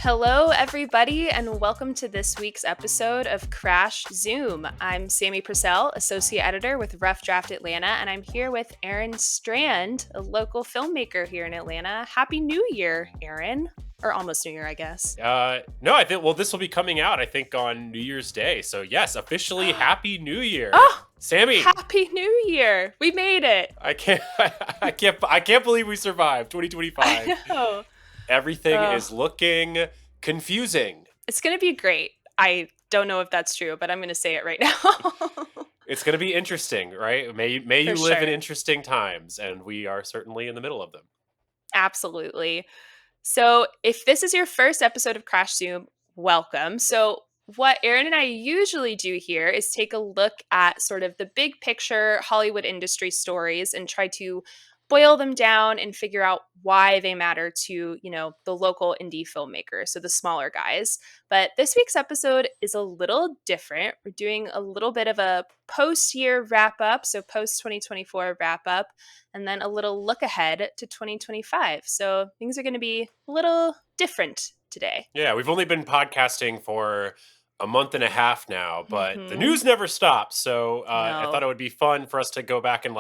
Hello, everybody, and welcome to this week's episode of Crash Zoom. I'm Sammie Purcell, Associate Editor with Rough Draft Atlanta, and I'm here with Aaron Strand, a local filmmaker here in Atlanta. Happy New Year, Aaron. Or almost New Year, I guess. No, I think, this will be coming out, I think, on New Year's Day. So, yes, officially Happy New Year. Oh, Sammie. Happy New Year. We made it. I can't believe we survived 2025. I know. Everything is looking confusing. It's going to be great. I don't know if that's true, but I'm going to say it right now. It's going to be interesting, right? May you For live in sure. interesting times, and we are certainly in the middle of them. Absolutely. So, if this is your first episode of Crash Zoom, welcome. So, what Aaron and I usually do here is take a look at sort of the big picture Hollywood industry stories and try to boil them down and figure out why they matter to, the local indie filmmakers, so the smaller guys. But this week's episode is a little different. We're doing a little bit of a post-year wrap up, so post 2024 wrap up, and then a little look ahead to 2025. So things are going to be a little different today. Yeah, we've only been podcasting for a month and a half now, but the Mhm. news never stops. So I No. thought it would be fun for us to go back and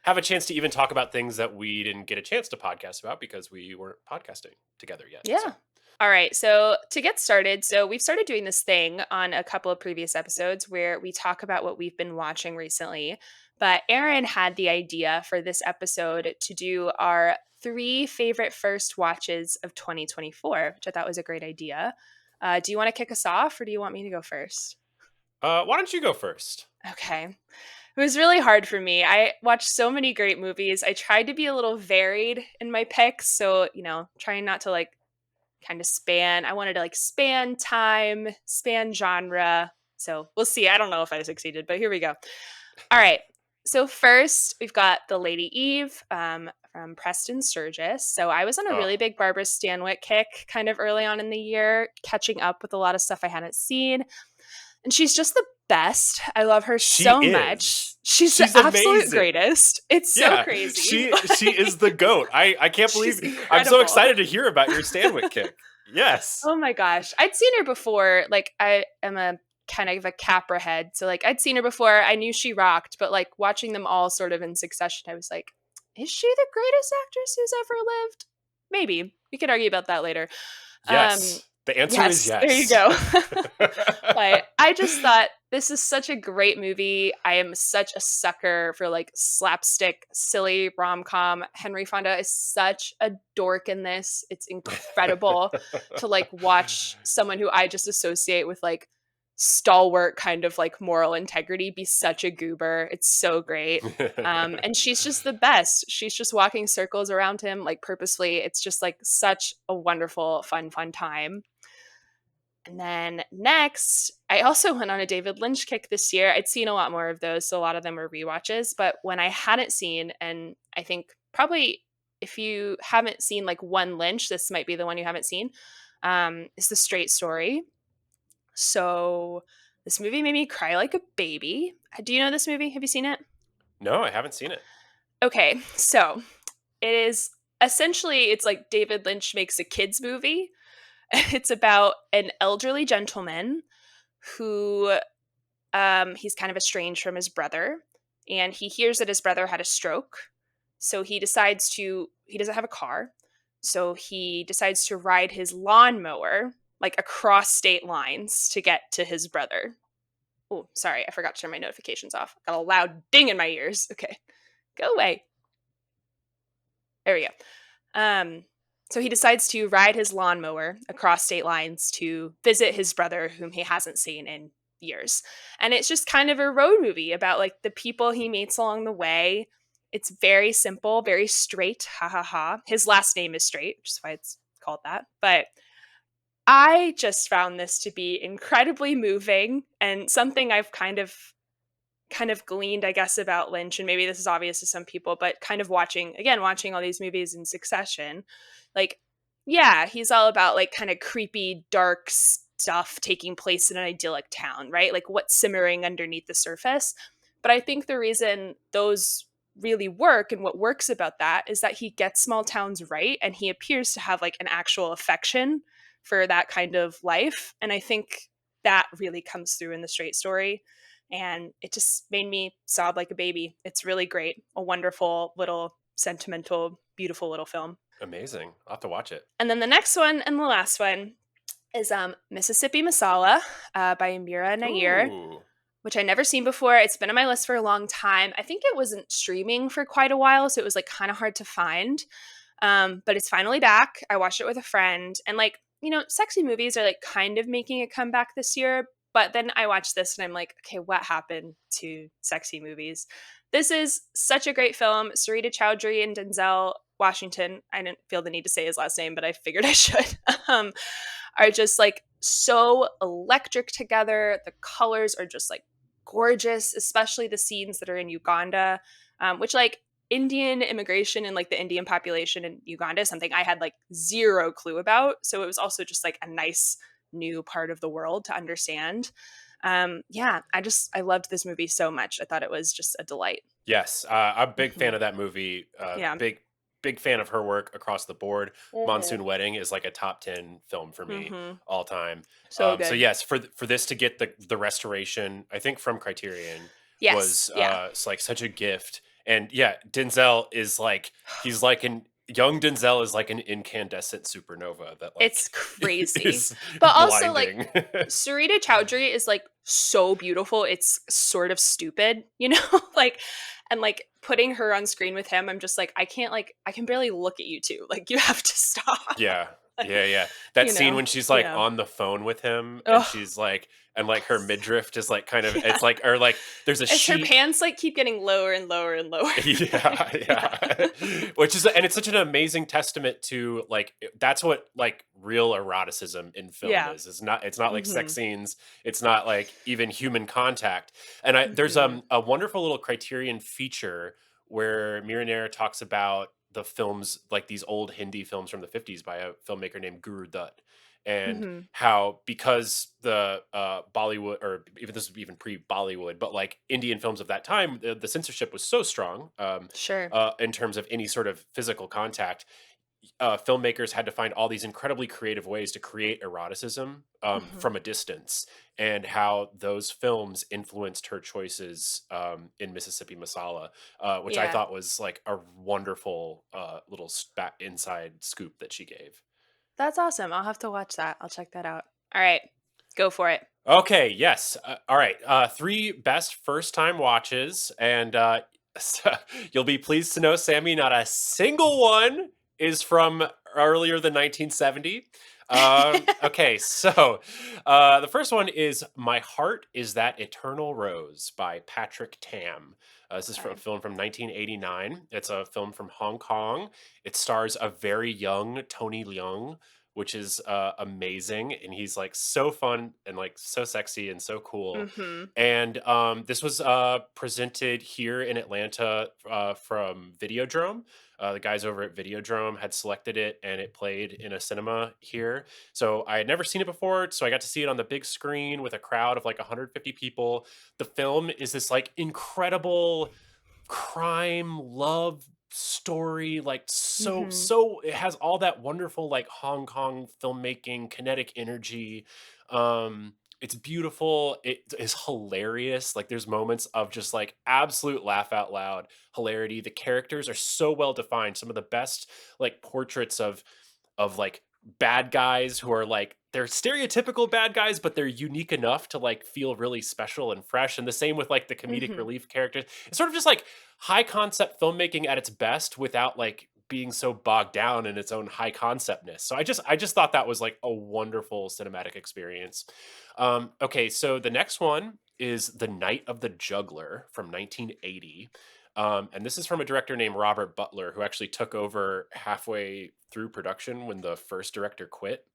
have a chance to even talk about things that we didn't get a chance to podcast about because we weren't podcasting together yet. Yeah. So. All right. So to get started, we've started doing this thing on a couple of previous episodes where we talk about what we've been watching recently. But Aaron had the idea for this episode to do our 3 favorite first watches of 2024, which I thought was a great idea. Do you want to kick us off or do you want me to go first? Why don't you go first? Okay. It was really hard for me. I watched so many great movies. I tried to be a little varied in my picks. So, trying not to kind of I wanted to span time, span genre. So we'll see. I don't know if I succeeded, but here we go. All right. So first, we've got The Lady Eve from Preston Sturgis. So I was on a really big Barbara Stanwyck kick kind of early on in the year, catching up with a lot of stuff I hadn't seen. And she's just the best. I love her so much. She's the absolute amazing. Greatest. It's so crazy. She is the GOAT. I can't believe I'm so excited to hear about your Stanwyck kick. Yes. Oh my gosh. I'd seen her before. I am a kind of a Capra head. So I'd seen her before. I knew she rocked, but watching them all sort of in succession, I was like, is she the greatest actress who's ever lived? Maybe. We could argue about that later. Yes. The answer is yes. There you go. But I just thought this is such a great movie. I am such a sucker for slapstick, silly rom-com. Henry Fonda is such a dork in this. It's incredible to watch someone who I just associate with stalwart kind of moral integrity be such a goober. It's so great. And she's just the best. She's just walking circles around him purposefully. It's just such a wonderful, fun time. And then next, I also went on a David Lynch kick this year. I'd seen a lot more of those, so a lot of them were rewatches. But when I hadn't seen, and I think probably if you haven't seen one Lynch, this might be the one you haven't seen, is The Straight Story. So this movie made me cry like a baby. Do you know this movie? Have you seen it? No, I haven't seen it. Okay, so it is essentially, it's like David Lynch makes a kids movie. It's about an elderly gentleman who he's kind of estranged from his brother, and he hears that his brother had a stroke. So he doesn't have a car. So he decides to ride his lawnmower across state lines to get to his brother. Oh, sorry, I forgot to turn my notifications off. Got a loud ding in my ears. Okay, go away. There we go. So he decides to ride his lawnmower across state lines to visit his brother, whom he hasn't seen in years. And it's just kind of a road movie about the people he meets along the way. It's very simple, very straight. Ha ha ha. His last name is Straight, which is why it's called that. But I just found this to be incredibly moving and something I've kind of gleaned, I guess, about Lynch, and maybe this is obvious to some people, but kind of watching all these movies in succession, yeah, he's all about kind of creepy, dark stuff taking place in an idyllic town, right? What's simmering underneath the surface. But I think the reason those really work and what works about that is that he gets small towns right, and he appears to have an actual affection for that kind of life. And I think that really comes through in the Straight Story. And it just made me sob like a baby. It's really great. A wonderful little sentimental, beautiful little film. Amazing. I'll have to watch it. And then the next one and the last one is Mississippi Masala by Amira Nair, Ooh. which I never seen before. It's been on my list for a long time. I think it wasn't streaming for quite a while, so it was like kind of hard to find. But it's finally back. I watched it with a friend, and like, sexy movies are like kind of making a comeback this year. But then I watched this and I'm like, okay, what happened to sexy movies? This is such a great film. Sarita Chowdhury and Denzel Washington, I didn't feel the need to say his last name, but I figured I should, um, are just like so electric together. The colors are just like gorgeous, especially the scenes that are in Uganda, which like Indian immigration and like the Indian population in Uganda is something I had like zero clue about. So it was also just like a nice new part of the world to understand. Yeah, I loved this movie so much. I thought it was just a delight. Yes, I'm a big fan Hmm. of that movie. Yeah. Big fan of her work across the board. Hmm. Monsoon Wedding is like a top 10 film for me Hmm. all time. So So good. yes, for this to get the restoration, I think from Criterion Yes. was Yeah. it's like such a gift. And yeah, Denzel is like he's like an young Denzel is like an incandescent supernova that like It's crazy. is But also like blinding. Sarita Chowdhury is like so beautiful. It's sort of stupid, like, and like putting her on screen with him, I'm just like, I can barely look at you two. Like, you have to stop. Yeah. Yeah, yeah. That scene when she's, like, Yeah. on the phone with him and Oh, she's, like and, like, her midriff is, like, kind of it's, like or, like, there's a as her sheet. pants like keep getting lower and lower and lower. Yeah, Yeah. yeah. Which is and it's such an amazing testament to, like, that's what, like, real eroticism in film Yeah. is. It's not like sex Mhm. scenes. It's not, like, even human contact. And there's, Mhm. a wonderful little Criterion feature where Mira talks about the films, like, these old Hindi films from the '50s by a filmmaker named Guru Dutt, and Mhm. how because the Bollywood or even this was even pre-Bollywood, but like Indian films of that time, the censorship was so strong Sure. in terms of any sort of physical contact. Filmmakers had to find all these incredibly creative ways to create eroticism Mhm. from a distance, and how those films influenced her choices in Mississippi Masala, which I Yeah. thought was like a wonderful little inside scoop that she gave. That's awesome. I'll have to watch that. I'll check that out. All right. Go for it. Okay, yes. All right. Three best first time watches. And so you'll be pleased to know, Sammy, not a single one is from earlier than 1970. Okay, so the first one is My Heart is That Eternal Rose by Patrick Tam. This is from a Okay. film from 1989. It's a film from Hong Kong. It stars a very young Tony Leung, which is amazing, and he's like so fun and like so sexy and so cool. Mhm. And this was presented here in Atlanta from Videodrome. The guys over at Videodrome had selected it, and it played in a cinema here. So I had never seen it before, so I got to see it on the big screen with a crowd of like 150 people. The film is this like incredible crime love story, like Mhm. it has all that wonderful like Hong Kong filmmaking kinetic energy. It's beautiful, it is hilarious, like there's moments of just like absolute laugh out loud hilarity. The characters are so well defined, some of the best like portraits of like bad guys who are like they're stereotypical bad guys, but they're unique enough to like feel really special and fresh. And the same with like the comedic Mhm. relief characters. It's sort of just like high concept filmmaking at its best without like being so bogged down in its own high conceptness. So I just thought that was like a wonderful cinematic experience. Okay, so the next one is The Night of the Juggler from 1980. And this is from a director named Robert Butler, who actually took over halfway through production when the first director quit.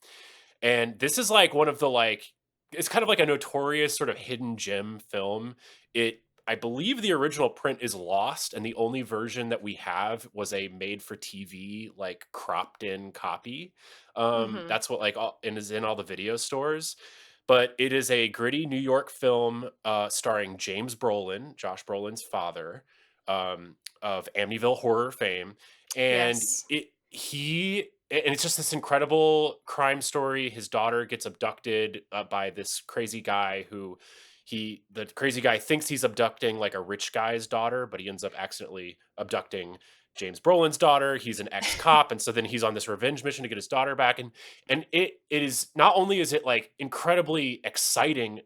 And this is like one of the like it's kind of like a notorious sort of hidden gem film. It I believe the original print is lost, and the only version that we have was a made for TV, like cropped in copy. Mhm. That's what like all, and is in all the video stores. But it is a gritty New York film starring James Brolin, Josh Brolin's father, of Amityville horror fame, and Yes. he and it's just this incredible crime story. His daughter gets abducted by this crazy guy who the crazy guy thinks he's abducting like a rich guy's daughter, but he ends up accidentally abducting James Brolin's daughter. He's an ex-cop, and so then he's on this revenge mission to get his daughter back. And it is, not only is it like incredibly exciting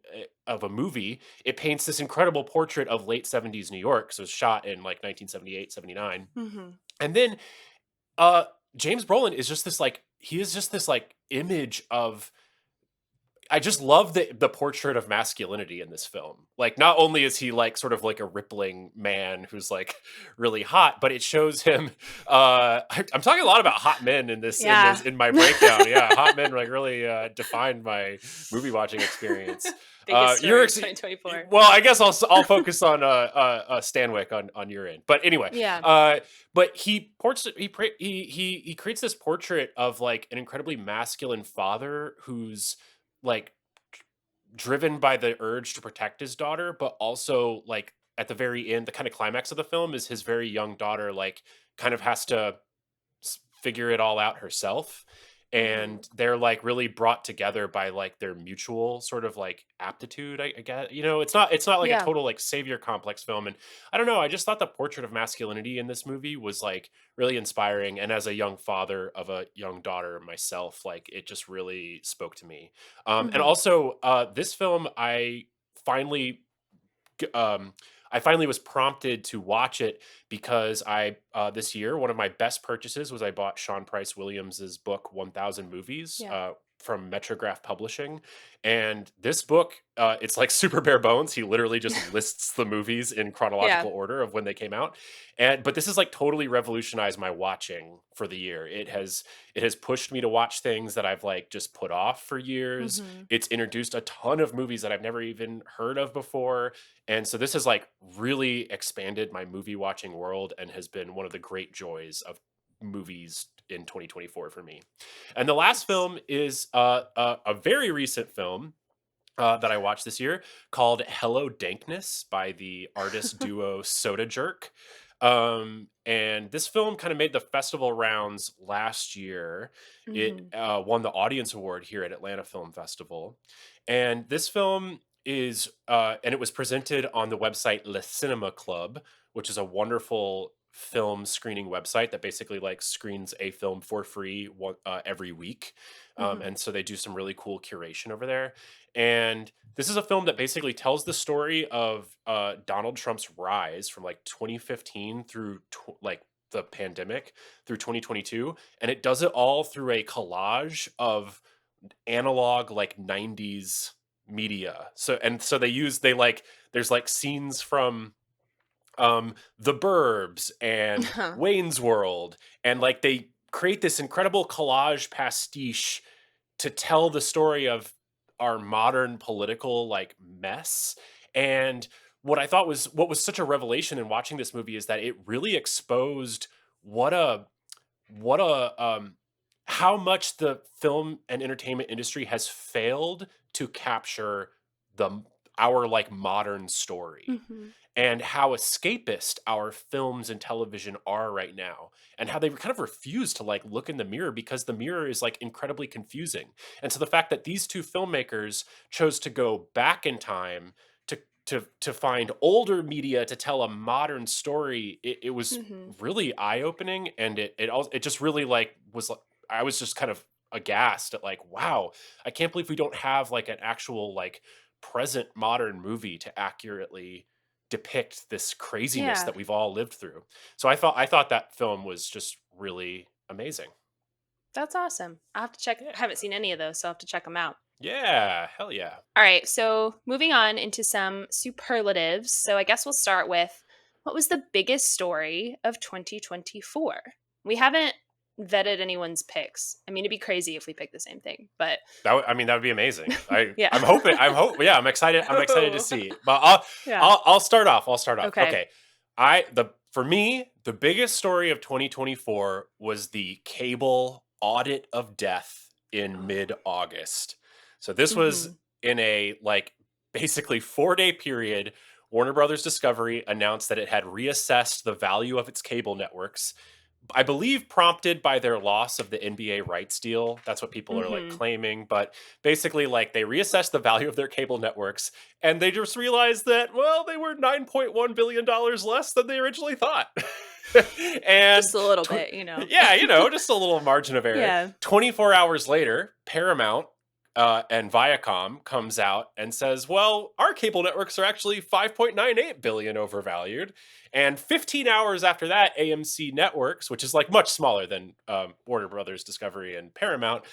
of a movie, it paints this incredible portrait of late 70s New York. So it's shot in like 1978, 79. Mhm. And then uh, James Brolin is just this like he is just this like image of, I just love the portrait of masculinity in this film. Like, not only is he like sort of like a rippling man who's like really hot, but it shows him. I'm talking a lot about hot men in this Yeah. in my breakdown. Yeah, hot men like really defined my movie watching experience. Biggest You're story of 2024. well, I guess I'll focus on Stanwyck on your end. But anyway, Yeah. but he creates this portrait of like an incredibly masculine father who's like driven by the urge to protect his daughter, but also like at the very end, the kind of climax of the film is his very young daughter like kind of has to figure it all out herself. Mhm. And they're like really brought together by like their mutual sort of like aptitude. I guess, it's not like a Yeah. total like savior complex film. And I don't know, I just thought the portrait of masculinity in this movie was like really inspiring. And as a young father of a young daughter myself, like it just really spoke to me. And Mhm. also, this film, finally g- um, I finally was prompted to watch it because I this year one of my best purchases was I bought Sean Price Williams's book 1000 Movies Yeah. from Metrograph Publishing, and this book it's like super bare bones. He literally just lists the movies in Yeah. chronological order of when they came out, and but this has like totally revolutionized my watching for the year. It has pushed me to watch things that I've like just put off for years. Mhm. It's introduced a ton of movies that I've never even heard of before, and so this has like really expanded my movie watching world and has been one of the great joys of movies in 2024 for me. And the last Nice. film is a very recent film that I watched this year called Hello Dankness by the artist duo Soda Jerk. And this film kind of made the festival rounds last year. It Mhm. won the audience award here at Atlanta Film Festival. And this film and it was presented on the website Le Cinema Club, which is a wonderful film screening website that basically like screens a film for free every week. Mhm. And so they do some really cool curation over there. And this is a film that basically tells the story of Donald Trump's rise from like 2015 through like the pandemic through 2022, and it does it all through a collage of analog like 90s media. So they like there's like scenes from The Burbs and Huh. Wayne's World, and like they create this incredible collage pastiche to tell the story of our modern political like mess. And what was such a revelation in watching this movie is that it really exposed what a what a how much the film and entertainment industry has failed to capture the our like modern story, Mhm. and how escapist our films and television are right now, and how they kind of refuse to like look in the mirror because the mirror is like incredibly confusing. And so the fact that these two filmmakers chose to go back in time to find older media to tell a modern story, it was Mhm. really eye-opening. And it just really like was like, I was just kind of aghast at like, wow, I can't believe we don't have like an actual like present modern movie to accurately depict this craziness Yeah. that we've all lived through. So I thought that film was just really amazing. That's awesome. I'll have to check. Yeah. I haven't seen any of those, so I'll have to check them out. Yeah, hell yeah. All right. So moving on into some superlatives. So I guess we'll start with what was the biggest story of 2024? We haven't vetted anyone's picks. I mean, it'd be crazy if we picked the same thing, but I mean, that would be amazing. yeah. Yeah, I'm excited to Oh. see. But I'll Yeah. I'll start off. I'll start off. Okay. Okay. For me, the biggest story of 2024 was the cable audit of death in Oh. mid-August. So this was Mhm. in a like basically 4-day period. Warner Brothers Discovery announced that it had reassessed the value of its cable networks I believe prompted by their loss of the NBA rights deal. That's what people are like Mhm. claiming. But basically, like they reassessed the value of their cable networks and they just realized that, well, they were $9.1 billion less than they originally thought. Just and a little tw- bit, you know. yeah, just a little margin of error. Yeah. 24 hours later, Paramount and Viacom comes out and says, "Well, our cable networks are actually 5.98 billion overvalued." And 15 hours after that, AMC Networks, which is like much smaller than Warner Brothers Discovery and Paramount,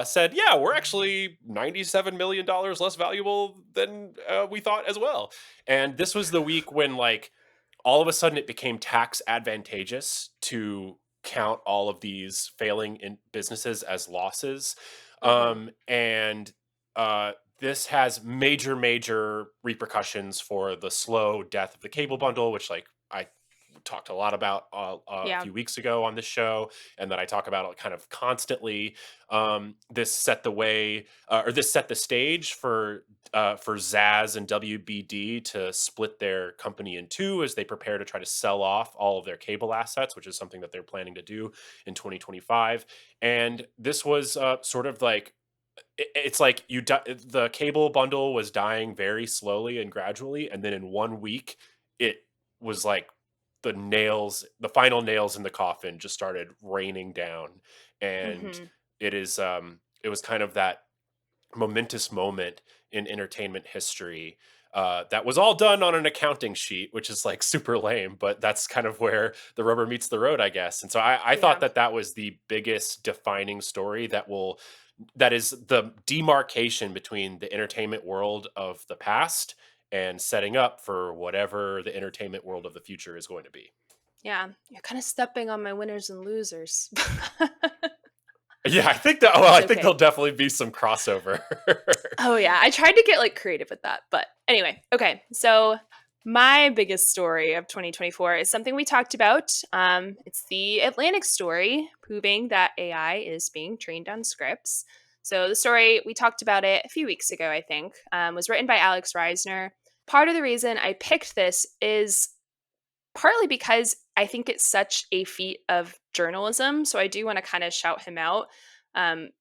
said, "Yeah, we're actually $97 million less valuable than we thought as well." And this was the week when like all of a sudden it became tax advantageous to count all of these failing in businesses as losses. Mhm. And this has major repercussions for the slow death of the cable bundle, which like I talked a lot about a Yeah. few weeks ago on this show, and that I talk about kind of constantly. This set the way, or this set the stage for Zaz and WBD to split their company in two as they prepare to try to sell off all of their cable assets, which is something that they're planning to do in 2025. And this was sort of like it's like the cable bundle was dying very slowly and gradually, and then in 1 week, it was like the final nails in the coffin just started raining down, and Mhm. it was kind of that momentous moment in entertainment history. That was all done on an accounting sheet, which is like super lame, but that's kind of where the rubber meets the road, I guess. And so I thought Yeah. that that was the biggest defining story that is the demarcation between the entertainment world of the past and setting up for whatever the entertainment world of the future is going to be. Yeah. You're kind of stepping on my winners and losers. Yeah, I think that. Well, It's I think okay. there'll definitely be some crossover. Oh yeah, I tried to get like creative with that, but anyway, okay. So my biggest story of 2024 is something we talked about. It's the Atlantic story proving that AI is being trained on scripts. So the story we talked about it a few weeks ago, I think, was written by Alex Reisner. Part of the reason I picked this is partly because I think it's such a feat of journalism. So I do want to kind of shout him out.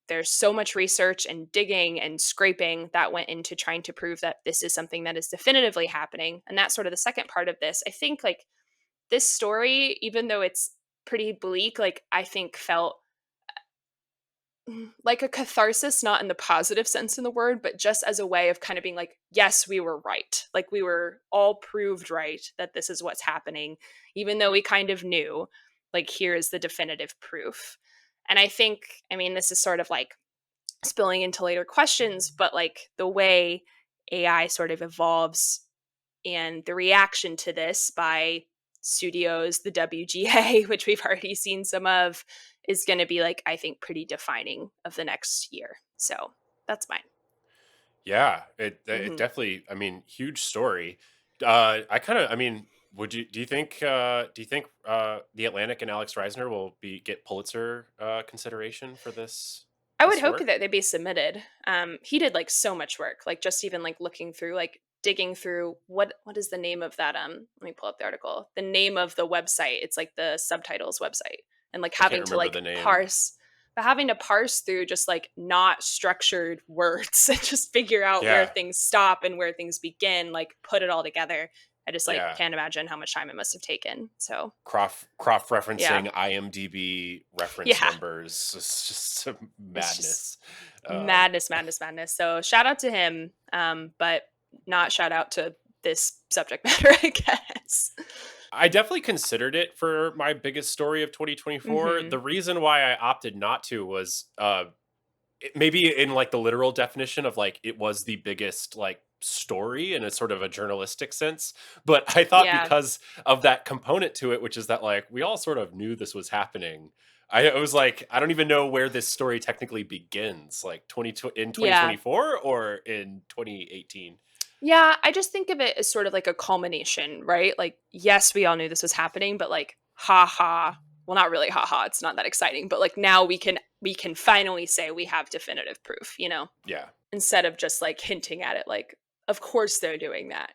There's so much research and digging and scraping that went into trying to prove that this is something that is definitively happening. And that's sort of the second part of this. I think like this story, even though it's pretty bleak, like I think felt like a catharsis, not in the positive sense in the word, but just as a way of kind of being like, yes, we were right. Like we were all proved right that this is what's happening, even though we kind of knew, like, here's the definitive proof. And I think, I mean, this is sort of like spilling into later questions, but like the way AI sort of evolves and the reaction to this by studios, the WGA, which we've already seen some of, is going to be like, I think, pretty defining of the next year. So that's mine. Yeah, it Hmm. definitely. I mean, huge story. I mean, do you think the Atlantic and Alex Reisner will be get Pulitzer consideration for I would this hope work? that they'd be submitted. He did like so much work, like just even like looking through, like digging through what is the name of that? Let me pull up the article. The name of the website. It's like the subtitles website, and like I can't having to remember like the name. parse, but having to parse through just like not structured words and just figure out where Yeah, things stop and where things begin, like put it all together. I just like yeah. can't imagine how much time it must have taken. So Cross yeah, referencing IMDb reference yeah. numbers. It's just some It's just madness. Um, madness, madness, madness. So shout out to him, but not shout out to this subject matter, I guess. I definitely considered it for my biggest story of 2024. Mm-hmm. The reason why I opted not to was maybe in like the literal definition of like it was the biggest like story in a sort of a journalistic sense, but I thought Yeah, because of that component to it, which is that like we all sort of knew this was happening. I was like, I don't even know where this story technically begins, like 20 in yeah, 2024 or in 2018. yeah. I just think of it as sort of like a culmination, right? Like, yes, we all knew this was happening, but like, ha ha. Well, not really, ha ha. It's not that exciting, but like now we can finally say we have definitive proof, Yeah. instead of just like hinting at it, like, of course they're doing that,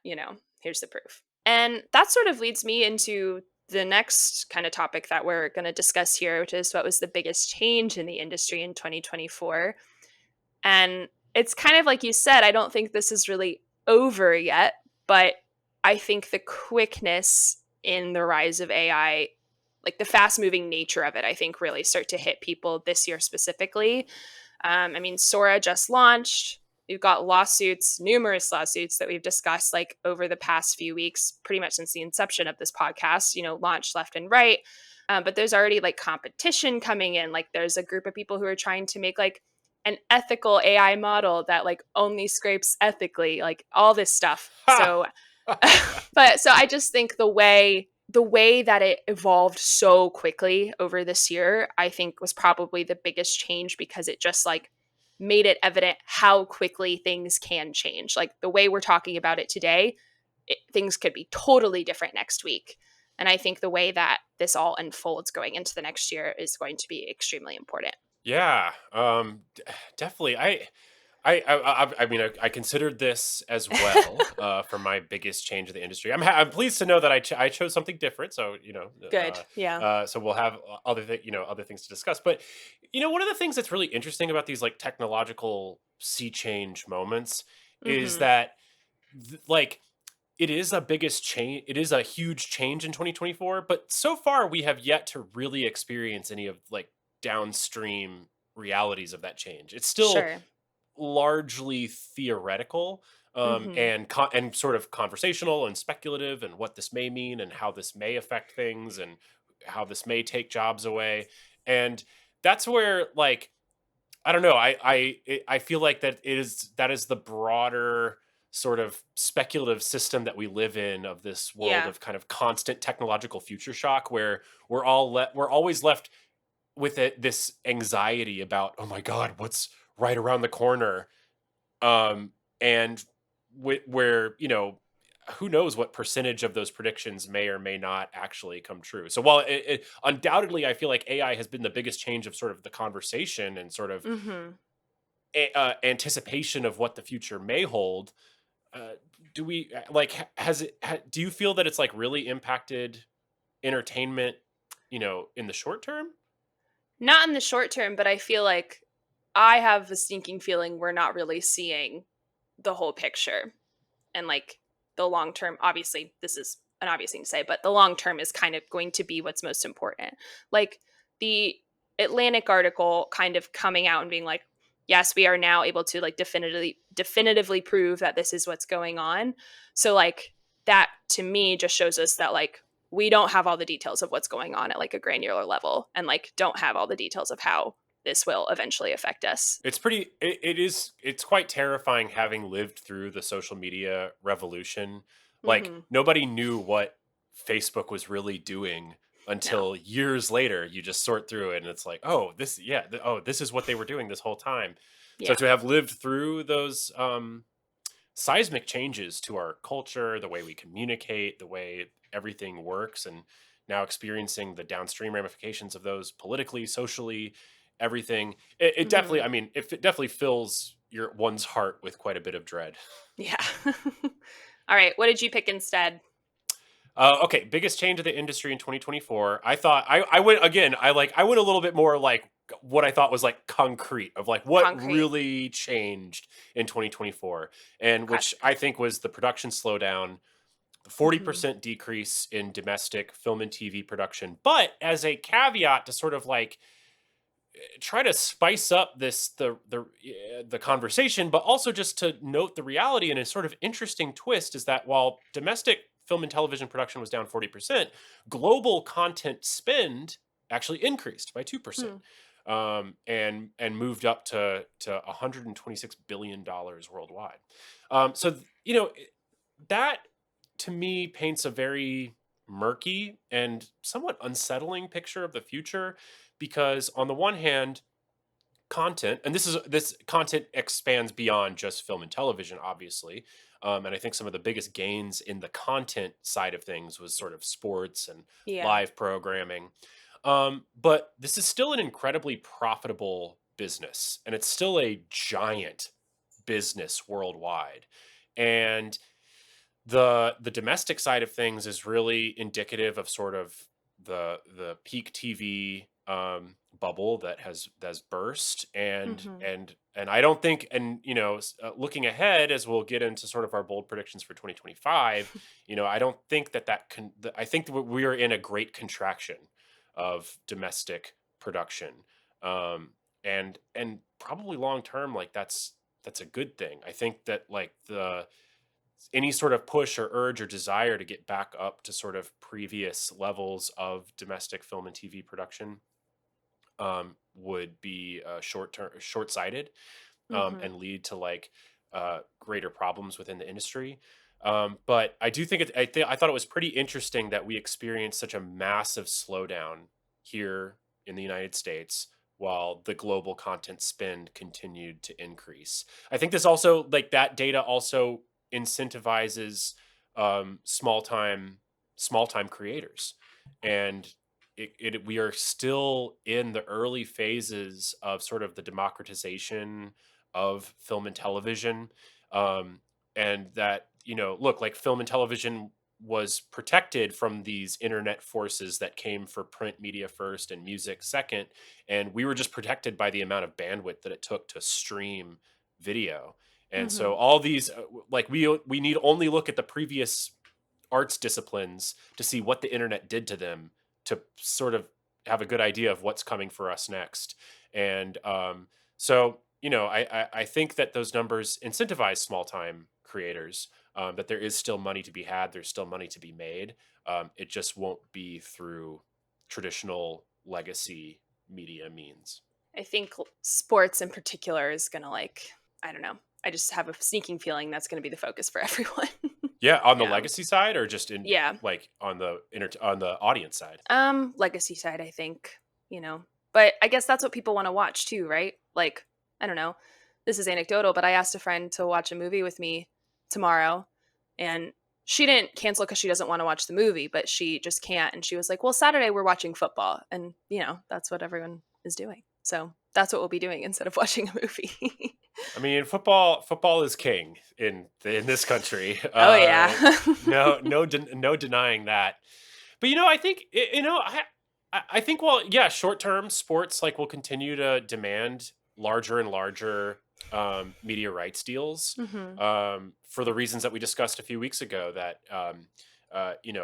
here's the proof. And that sort of leads me into the next kind of topic that we're going to discuss here, which is what was the biggest change in the industry in 2024. And it's kind of like you said, I don't think this is really over yet, but I think the quickness in the rise of AI, like the fast moving nature of it, I think really start to hit people this year specifically. I mean, Sora just launched. We've got lawsuits, numerous lawsuits that we've discussed like over the past few weeks, pretty much since the inception of this podcast, launched left and right. But there's already like competition coming in. Like there's a group of people who are trying to make like an ethical AI model that like only scrapes ethically, like all this stuff. Ha! So but so I just think the way that it evolved so quickly over this year, I think was probably the biggest change because it just like made it evident how quickly things can change. Like the way we're talking about it today, things could be totally different next week. And I think the way that this all unfolds going into the next year is going to be extremely important. Yeah, definitely. I mean, I considered this as well for my biggest change in the industry. I'm pleased to know that I chose something different. So Good. Yeah. so we'll have other things to discuss. But one of the things that's really interesting about these like technological sea change moments is Mhm. that like it is a biggest change. It is a huge change in 2024, but so far we have yet to really experience any of like downstream realities of that change. It's still Sure. largely theoretical, Mhm. and sort of conversational and speculative, and what this may mean and how this may affect things and how this may take jobs away. And that's where like I don't know. I feel like that is the broader sort of speculative system that we live in, of this world Yeah. of kind of constant technological future shock, where we're always left with this anxiety about, oh my god, what's right around the corner, and where who knows what percentage of those predictions may or may not actually come true. So while undoubtedly I feel like AI has been the biggest change of sort of the conversation and sort of Mhm. anticipation of what the future may hold, uh, do we like do you feel that it's like really impacted entertainment, in the short term? Not in the short term, but I feel like I have a stinking feeling we're not really seeing the whole picture. And like the long term, obviously, this is an obvious thing to say, but the long term is kind of going to be what's most important. Like the Atlantic article kind of coming out and being like, yes, we are now able to like definitively prove that this is what's going on. So like that to me just shows us that like we don't have all the details of what's going on at like a granular level and like don't have all the details of how this will eventually affect us. It's quite terrifying, having lived through the social media revolution. Like Mhm. nobody knew what Facebook was really doing No. until years later. You just sort through it and it's like, oh, this is what they were doing this whole time. So Yeah. to have lived through those seismic changes to our culture, the way we communicate, the way everything works, and now experiencing the downstream ramifications of those politically, socially, everything. It definitely, Mhm. I mean, it definitely fills one's heart with quite a bit of dread. Yeah. All right. What did you pick instead? Okay, biggest change of the industry in 2024. I thought I went again. I went a little bit more like what I thought was like concrete, of like what Concrete. really changed in 2024, and Okay. which I think was the production slowdown, the Hmm. 40% decrease in domestic film and TV production. But as a caveat to sort of like try to spice up the conversation, but also just to note the reality, and a sort of interesting twist is that while domestic film and television production was down 40%, global content spend actually increased by 2%. Hmm. And moved up to 126 billion dollars worldwide. So that to me paints a very murky and somewhat unsettling picture of the future, because on the one hand, content, and this content expands beyond just film and television, obviously, and I think some of the biggest gains in the content side of things was sort of sports and Yeah. live programming, but this is still an incredibly profitable business, and it's still a giant business worldwide. And The domestic side of things is really indicative of sort of the peak TV bubble that has burst, Mhm. and I don't think, and looking ahead as we'll get into sort of our bold predictions for 2025, I don't think I think that we are in a great contraction of domestic production, um, and probably long term, like that's a good thing. I think that like the any sort of push or urge or desire to get back up to sort of previous levels of domestic film and TV production would be short-sighted, Mhm. and lead to like greater problems within the industry. But I do think I thought it was pretty interesting that we experienced such a massive slowdown here in the United States while the global content spend continued to increase. I think this also, like, that data also incentivizes small time creators, and we are still in the early phases of sort of the democratization of film and television. Um, and that, look, like, film and television was protected from these internet forces that came for print media first and music second. And we were just protected by the amount of bandwidth that it took to stream video. And so Mhm. all these, like, we need only look at the previous arts disciplines to see what the internet did to them to sort of have a good idea of what's coming for us next. And so, I think that those numbers incentivize small time creators. That there is still money to be had. There's still money to be made. It just won't be through traditional legacy media means. I think sports in particular is gonna, like, I don't know. I just have a sneaking feeling that's gonna be the focus for everyone. Yeah, on the Yeah. legacy side, or just in, Yeah. like, on the audience side. Legacy side, I think, you know. But I guess that's what people want to watch too, right? Like, I don't know. This is anecdotal, but I asked a friend to watch a movie with me tomorrow, and she didn't cancel because she doesn't want to watch the movie, but she just can't. And she was like, "Well, Saturday we're watching football," and that's what everyone is doing. So that's what we'll be doing instead of watching a movie. I mean, football is king in this country. Oh yeah. No denying that. But I think I think, well, yeah, short term sports, like, will continue to demand larger and larger media rights deals, Mhm. for the reasons that we discussed a few weeks ago. That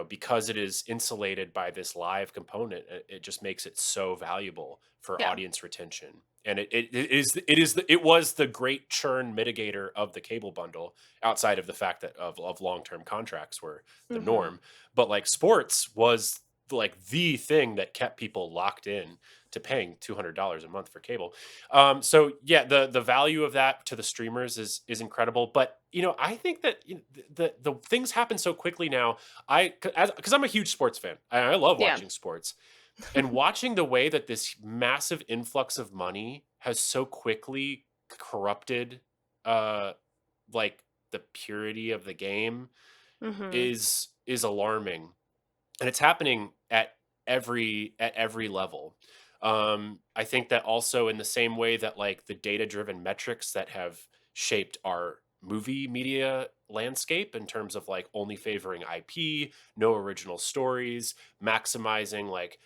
because it is insulated by this live component, it just makes it so valuable for Yeah. audience retention. And it was the great churn mitigator of the cable bundle, outside of the fact that of long term contracts were the Mhm. norm. But like, sports was like the thing that kept people locked in to paying $200 a month for cable. So yeah, the value of that to the streamers is incredible. But I think that the things happen so quickly now. Because I'm a huge sports fan. I love Yeah. watching sports, and watching the way that this massive influx of money has so quickly corrupted, uh, like, the purity of the game Mhm. is alarming, and it's happening at every level. I think that also, in the same way that, like, the data driven metrics that have shaped our movie media landscape, in terms of like only favoring IP, no original stories, maximizing, like,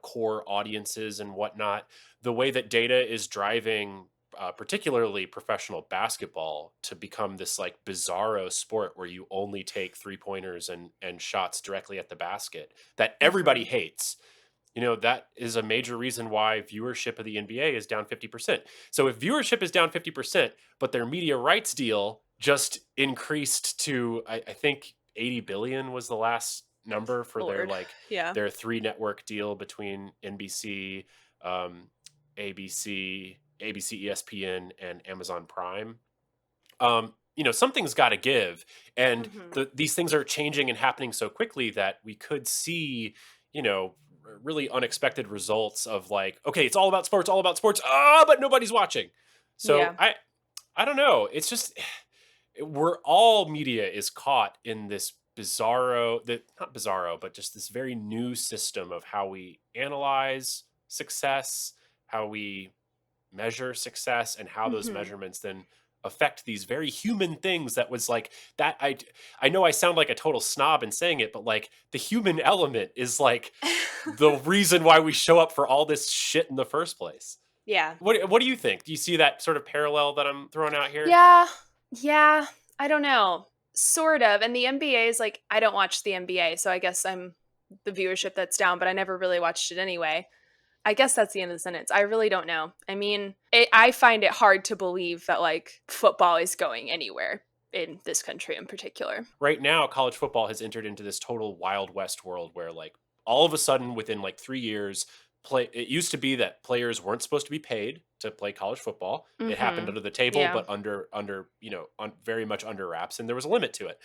core audiences and whatnot, the way that data is driving particularly professional basketball to become this, like, bizarro sport where you only take three pointers and shots directly at the basket that everybody Mhm. hates. That is a major reason why viewership of the NBA is down 50%. So if viewership is down 50%, but their media rights deal just increased to, I think, 80 billion was the last number for their, Lord. like, Yeah. their three network deal between NBC, um, ABC, ESPN, and Amazon Prime. Something's got to give, and Mhm. these things are changing and happening so quickly that we could see, really unexpected results of, like, okay, it's all about sports, but nobody's watching. So Yeah. I don't know. It's just we're all media is caught in this bizarro, that not bizarro, but just this very new system of how we analyze success, how we measure success, and how those Mhm. measurements then affect these very human things that was like that. I know I sound like a total snob in saying it, but like the human element is like the reason why we show up for all this shit in the first place. Yeah. What do you think? Do you see that sort of parallel that I'm throwing out here? Yeah. Yeah. I don't know. Sort of. And the NBA is like, I don't watch the NBA, so I guess I'm the viewership that's down, but I never really watched it anyway. I guess that's the end of the sentence. I really don't know. I mean, I find it hard to believe that like football is going anywhere in this country in particular. Right now, college football has entered into this total Wild West world where like all of a sudden within like 3 years, it used to be that players weren't supposed to be paid to play college football. It happened Mm-hmm. under the table, Yeah. but under very much under wraps, and there was a limit to it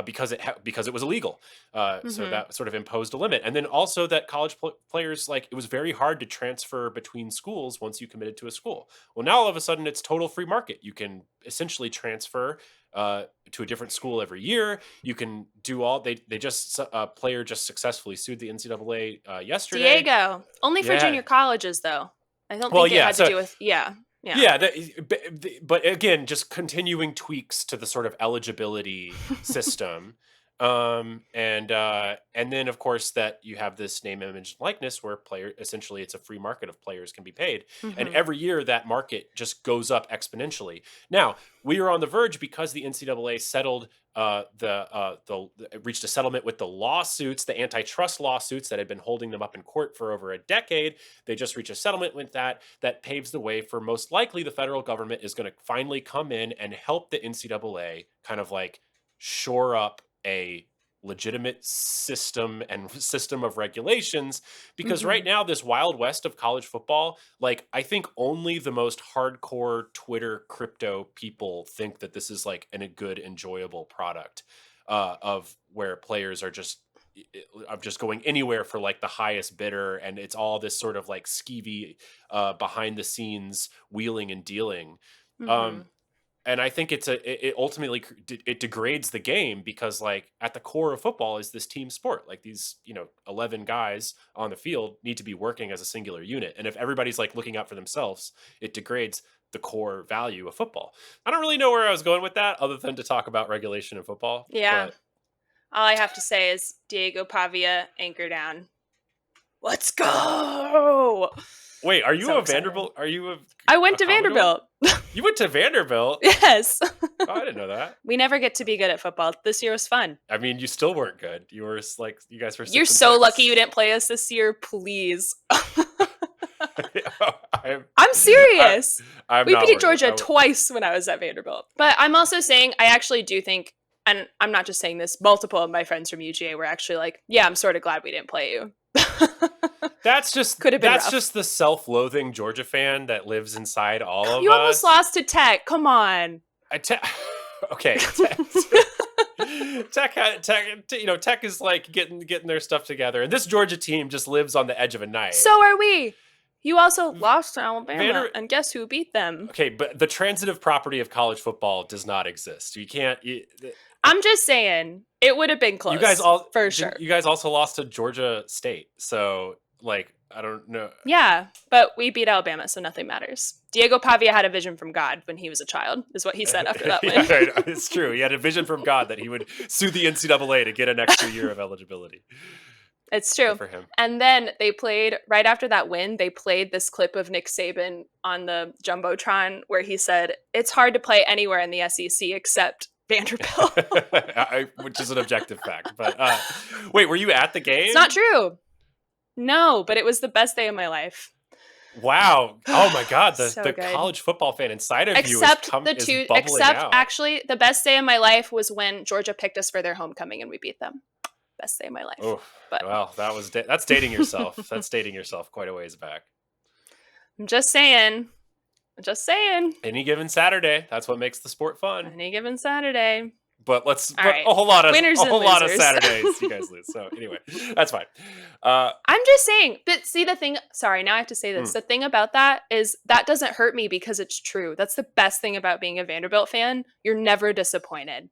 because because it was illegal. So Mm-hmm. that sort of imposed a limit, and then also that college players, like, it was very hard to transfer between schools once you committed to a school. Well, now all of a sudden it's total free market. You can essentially transfer to a different school every year. You can do all they just a player just successfully sued the NCAA yesterday. Diego. Only for Yeah. junior colleges though. I don't Well, think it yeah. had to So do with yeah. Yeah. yeah, but again, just continuing tweaks to the sort of eligibility system. And then of course that you have this name, image, and likeness where essentially it's a free market of players can be paid. And Mm-hmm. every year that market just goes up exponentially. Now, we are on the verge because the NCAA settled reached a settlement with the lawsuits, the antitrust lawsuits that had been holding them up in court for over a decade. They just reached a settlement with that paves the way for, most likely, the federal government is going to finally come in and help the NCAA kind of like shore up a legitimate system of regulations, because Mm-hmm. right now this wild west of college football, like, I think only the most hardcore Twitter crypto people think that this is like a good enjoyable product of where players are just going anywhere for like the highest bidder, and it's all this sort of like skeevy behind the scenes wheeling and dealing. Mm-hmm. um and I think it ultimately it degrades the game, because like at the core of football is this team sport. Like these 11 guys on the field need to be working as a singular unit, and if everybody's like looking out for themselves, it degrades the core value of football. I don't really know where I was going with that other than to talk about regulation in football, Yeah. but All I have to say is Diego Pavia, anchor down. Let's go. wait, are you So a excited. Vanderbilt? Are you I a went to Commodore? Vanderbilt. You went to Vanderbilt? Yes. Oh, I didn't know that. We never get to be good at football. This year was fun. I mean, you still weren't good. You were like, you guys were You're 6-6. so lucky you didn't play us this year, please. I'm, I'm serious. I'm We not beat worried. Georgia twice when I was at Vanderbilt. But I'm also saying, I actually do think, and I'm not just saying this, multiple of my friends from UGA were actually like, yeah, I'm sort of glad we didn't play you. That's just Could have been that's rough. just the self-loathing Georgia fan that lives inside all of You us. almost lost to Tech. Come on. Okay. Tech is like getting their stuff together, and this Georgia team just lives on the edge of a knife. So are we. You also lost to Alabama, Vander- and guess who beat them? Okay, but the transitive property of college football does not exist. You can't. I'm just saying, it would have been close. You guys all for sure. You guys also lost to Georgia State, so like I don't know. Yeah, but we beat Alabama, so nothing matters. Diego Pavia had a vision from God when he was a child, is what he said after that win. Yeah, right. It's true. He had a vision from God that he would sue the NCAA to get an extra year of eligibility. It's true. Good for him. And then they played, right after that win, they played this clip of Nick Saban on the Jumbotron where he said, it's hard to play anywhere in the SEC except Vanderbilt. Which is an objective fact. But wait, were you at the game? It's not true. No, but it was the best day of my life. Wow. Oh my God. The So the good. college football fan inside of you Except is except bubbling out. actually the best day of my life was when Georgia picked us for their homecoming and we beat them. Best day of my life. Oh, But well, that's dating yourself. That's dating yourself quite a ways back. I'm just saying. Any given Saturday, that's what makes the sport fun. Any given Saturday. But All right. a whole lot of Winners and losers. Saturdays you guys lose. So anyway, that's fine. I'm just saying, but see the thing, sorry, now I have to say this. The thing about that is that doesn't hurt me because it's true. That's the best thing about being a Vanderbilt fan. You're never disappointed.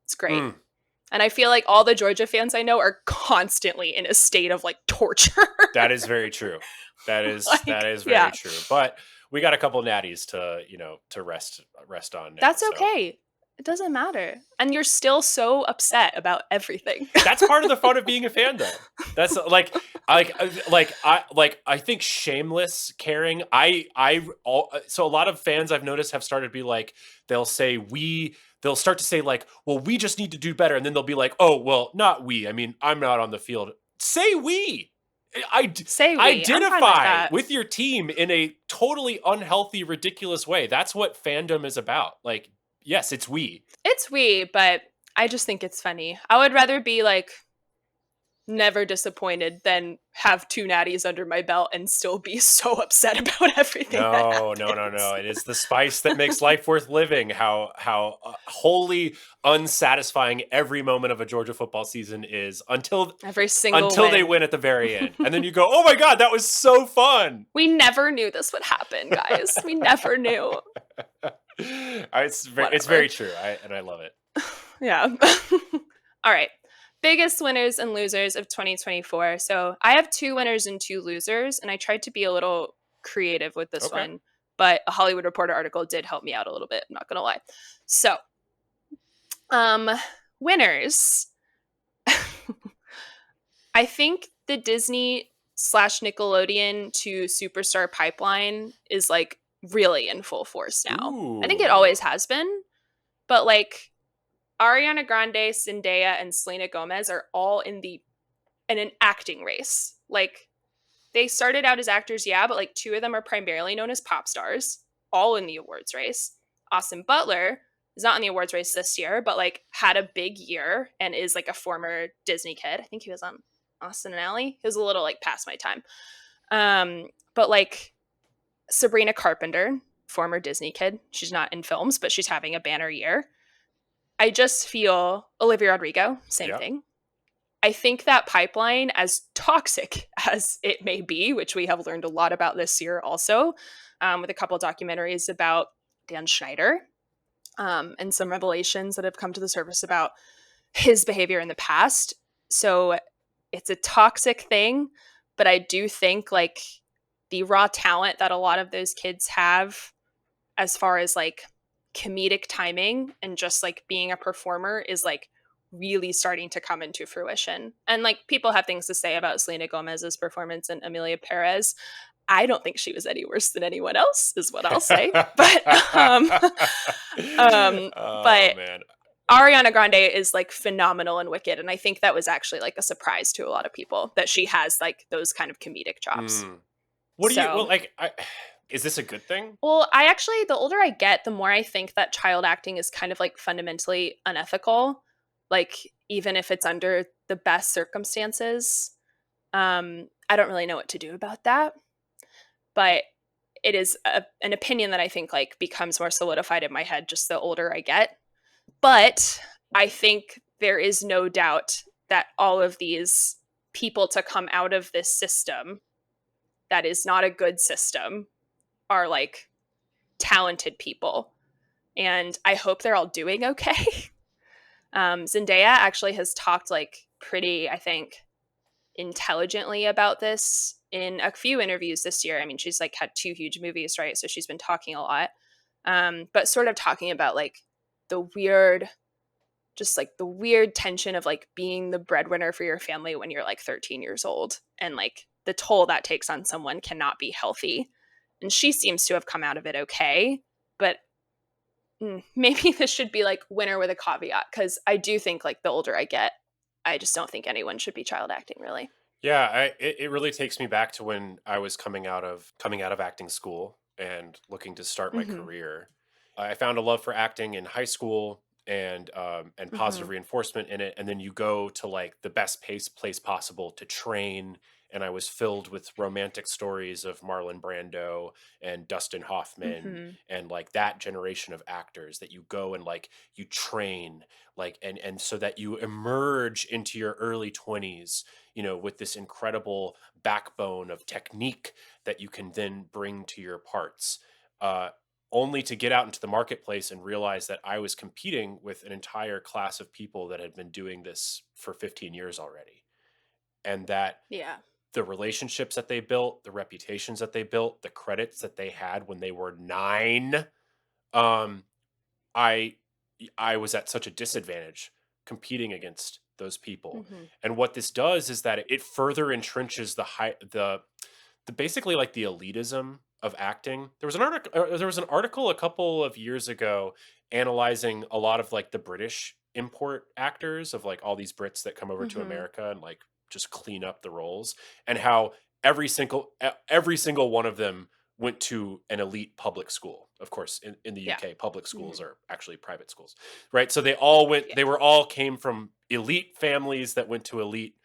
It's great. And I feel like all the Georgia fans I know are constantly in a state of like torture. That is very true. That is Like, very yeah. true. But we got a couple natties to, to rest on now. That's So okay. It doesn't matter. And you're still so upset about everything. that's part of the fun of being a fan, though. That's I think shameless caring. So a lot of fans I've noticed have started to be like, they'll say they'll start to say like, well, we just need to do better, and then they'll be like, oh, well, not we. I mean, I'm not on the field. Say we. Say we. I'm fine with Identify that. with your team in a totally unhealthy, ridiculous way. That's what fandom is about. Like, yes, it's we. It's we, but I just think it's funny. I would rather be like never disappointed than have two natties under my belt and still be so upset about everything that No, no, no, happens. no. It is the spice that makes life worth living. How wholly unsatisfying every moment of a Georgia football season is Every single until they win. win at the very end, and then you go, "Oh my god, that was so fun!" We never knew this would happen, guys. We never knew. It's Whatever. very true, and I love it. Yeah. All right. Biggest winners and losers of 2024. So I have two winners and two losers, and I tried to be a little creative with this Okay. one, but a Hollywood Reporter article did help me out a little bit. I'm not gonna lie. So, um, winners. I think the Disney slash Nickelodeon to Superstar pipeline is like really in full force now. I think it Ooh. always has been, but like Ariana Grande, Zendaya, and Selena Gomez are all in an acting race. Like they started out as actors, yeah, but like two of them are primarily known as pop stars, all in the awards race. Austin Butler is not in the awards race this year, but like had a big year and is like a former Disney kid. I think he was on Austin and Ally. He was a little like past my time. But like Sabrina Carpenter, former Disney kid. She's not in films, but she's having a banner year. I just feel Olivia Rodrigo, same Yeah. thing. I think that pipeline, as toxic as it may be, which we have learned a lot about this year also, with a couple documentaries about Dan Schneider and some revelations that have come to the surface about his behavior in the past. So it's a toxic thing, but I do think like the raw talent that a lot of those kids have as far as like comedic timing and just like being a performer is like really starting to come into fruition. And like people have things to say about Selena Gomez's performance and Amelia Perez. I don't think she was any worse than anyone else, is what I'll say. Um, Oh but man. Ariana Grande is like phenomenal and Wicked, and I think that was actually like a surprise to a lot of people that she has like those kind of comedic chops. Mm. What do you well So like? Is this a good thing? well, I actually, the older I get, the more I think that child acting is kind of like fundamentally unethical. Like, even if it's under the best circumstances. I don't really know what to do about that. But it is an opinion that I think like becomes more solidified in my head just the older I get. But I think there is no doubt that all of these people to come out of this system that is not a good system are like talented people. And I hope they're all doing okay. Zendaya actually has talked like pretty, I think, intelligently about this in a few interviews this year. I mean, she's like had two huge movies, right? So she's been talking a lot. But sort of talking about like the weird, just like the weird tension of like being the breadwinner for your family when you're like 13 years old and like the toll that takes on someone cannot be healthy. And she seems to have come out of it okay. But maybe this should be like winner with a caveat because I do think like the older I get, I just don't think anyone should be child acting really. Yeah, it really takes me back to when I was coming out of acting school and looking to start my Mm-hmm. career. I found a love for acting in high school and Mm-hmm. positive reinforcement in it, and then you go to like the best place possible to train. And I was filled with romantic stories of Marlon Brando and Dustin Hoffman Mm-hmm. and like that generation of actors that you go and like you train like and so that you emerge into your early 20s, with this incredible backbone of technique that you can then bring to your parts. Uh, Only to get out into the marketplace and realize that I was competing with an entire class of people that had been doing this for 15 years already. And that Yeah. the relationships that they built, the reputations that they built, the credits that they had when they were 9, um, I I was at such a disadvantage competing against those people. Mhm. And what this does is that it further entrenches the basically like the elitism of acting. There was an article a couple of years ago analyzing a lot of like the British import actors of like all these Brits that come over to Mhm. America and like just clean up the roles, and how every single one of them went to an elite public school. Of course, in the Yeah. UK, public schools Mhm. are actually private schools, right? So Yeah. they were all came from elite families that went to elite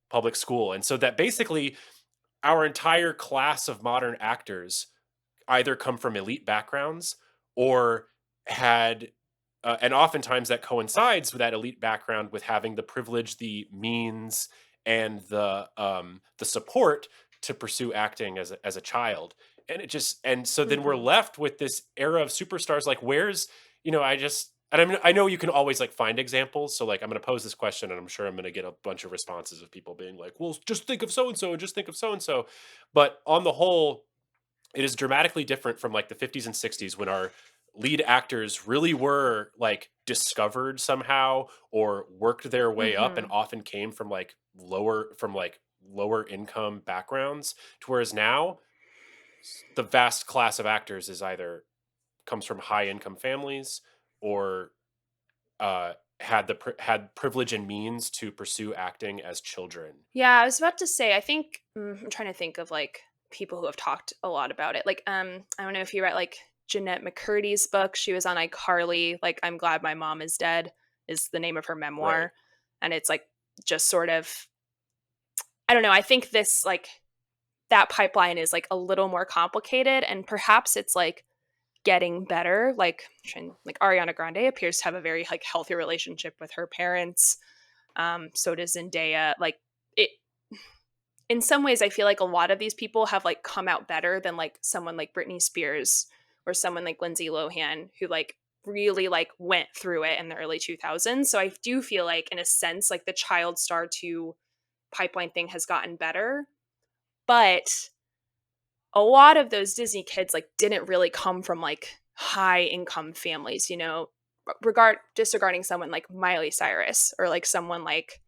public school. And so that basically our entire class of modern actors either come from elite backgrounds or had and oftentimes that coincides with that elite background with having the privilege, the means, and the support to pursue acting as a child. And it just and so then we're Mhm. left with this era of superstars. Like, where's I just and I know you can always like find examples. So like I'm going to pose this question, and I'm sure I'm going to get a bunch of responses of people being like, "Well, just think of so and so, and just think of so and so." But on the whole, it is dramatically different from like the 50s and 60s when our lead actors really were like discovered somehow or worked their way up and Mhm. often came from like lower income backgrounds, to whereas now the vast class of actors is either comes from high income families or had privilege and means to pursue acting as children. Yeah, I was about to say, I think I'm trying to think of like people who have talked a lot about it. Like, I don't know if you read like Jeanette McCurdy's book. She was on iCarly. Like, I'm glad my mom is dead is the name of her Right. memoir, and it's like just sort of I don't know. I think this like that pipeline is like a little more complicated, and perhaps it's like getting better. Like Ariana Grande appears to have a very like healthy relationship with her parents. So does Zendaya. Like it in some ways I feel like a lot of these people have like come out better than like someone like Britney Spears or someone like Lindsay Lohan who like really like went through it in the early 2000s. So I do feel like in a sense like the child star to pipeline thing has gotten better, but a lot of those Disney kids like didn't really come from like high income families, you know, disregarding someone like Miley Cyrus or like someone like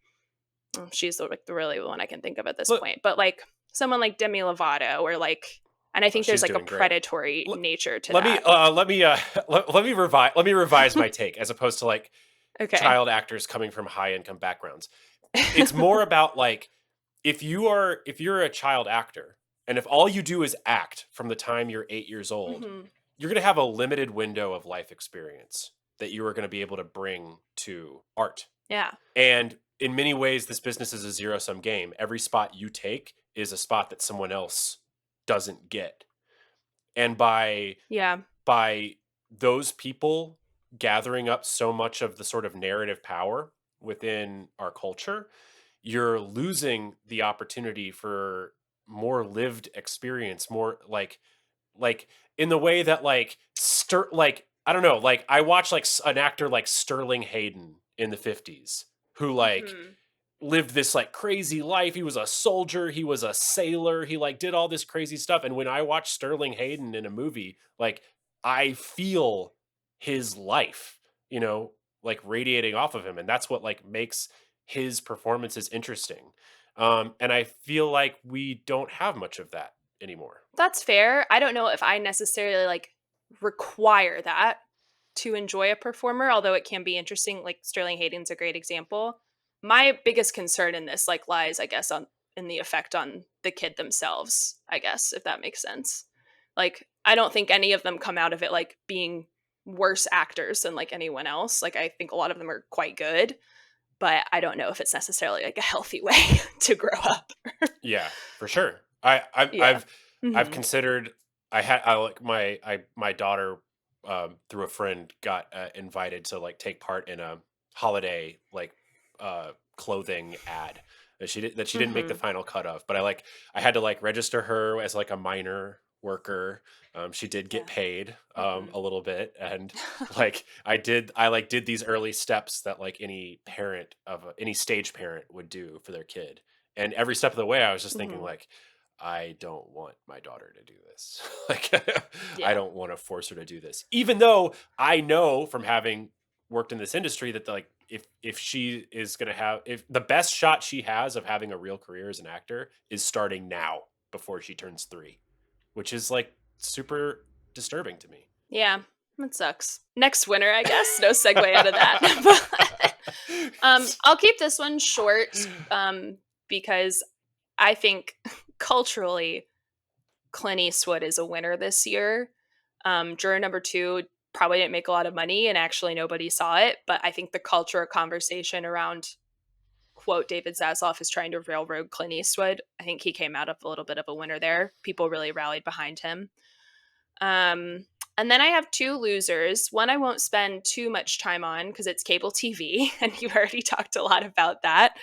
she's the really one I can think of at this Look, point. But like someone like Demi Lovato or like, and I oh, think there's she's like a doing great. predatory L- nature to Let me that. let me revise my take as opposed to like Okay. child actors coming from high income backgrounds. It's more about like if you're a child actor and if all you do is act from the time you're 8 years old, Hmm. you're going to have a limited window of life experience that you are going to be able to bring to art. Yeah. And in many ways, this business is a zero sum game. Every spot you take is a spot that someone else doesn't get. And Yeah. by those people gathering up so much of the sort of narrative power within our culture, you're losing the opportunity for more lived experience, more like in the way that like I don't know, like I watch like an actor like Sterling Hayden in the 50s who like Hmm. lived this like crazy life. He was a soldier, he was a sailor, he like did all this crazy stuff. And when I watch Sterling Hayden in a movie, like I feel his life, like radiating off of him. And that's what like makes his performances interesting. And I feel like we don't have much of that anymore. That's fair. I don't know if I necessarily like require that to enjoy a performer, although it can be interesting. Like Sterling Hayden's a great example. My biggest concern in this like lies, I guess, on in the effect on the kid themselves, I guess, if that makes sense. Like I don't think any of them come out of it like being worse actors than like anyone else. Like I think a lot of them are quite good, but I don't know if it's necessarily like a healthy way to grow up. Yeah, for sure. I I've Yeah. I've I've Mhm. considered I like my daughter through a friend got invited to like take part in a holiday like clothing ad that she didn't make the Mhm. final cut of, but I had to like register her as like a minor worker. She did get Yeah. paid Mhm. a little bit, and like I like did these early steps that like any parent of any stage parent would do for their kid. And every step of the way, I was just thinking Mhm. like, I don't want my daughter to do this. Like, I Yeah. don't want to force her to do this, even though I know from having worked in this industry that like if she is going to have if the best shot she has of having a real career as an actor is starting now before she turns 3, which is like super disturbing to me. Yeah. That sucks. Next winner, I guess. No segue out of that. But I'll keep this one short because I think culturally Clint Eastwood is a winner this year. Juror number 2 probably didn't make a lot of money and actually nobody saw it, but I think the culture conversation around quote David Zaslav is trying to railroad Clint Eastwood. I think he came out of a little bit of a winner there. People really rallied behind him. Um, and then I have 2 losers. One I won't spend too much time on because it's cable TV, and you've already talked a lot about that.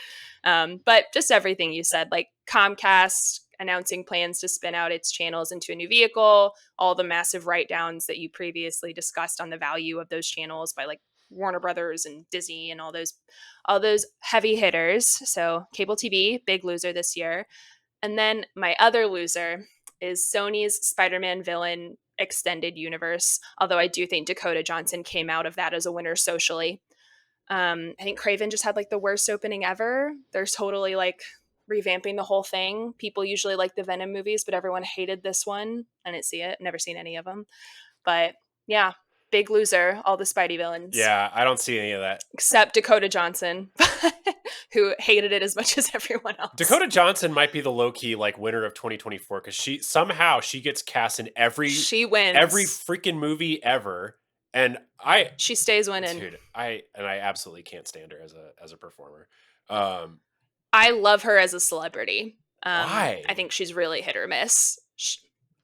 But just everything you said, like Comcast announcing plans to spin out its channels into a new vehicle, all the massive write downs that you previously discussed on the value of those channels by like Warner Brothers and Disney and all those heavy hitters. So cable TV, big loser this year. And then my other loser is Sony's Spider-Man villain extended universe, although I do think Dakota Johnson came out of that as a winner socially. I think Craven just had like the worst opening ever. They're totally like revamping the whole thing. People usually like the Venom movies, but everyone hated this one. I didn't see it, never seen any of them. But yeah, big loser, all the Spidey villains, Yeah, I don't see any of that. except Dakota Johnson, who hated it as much as everyone else. Dakota Johnson might be the low key like winner of 2024 because she gets cast in She every wins. freaking movie ever, and I She stays winning. dude I absolutely can't stand her as a performer. Um, I love her as a celebrity. I why? think she's really hit or miss.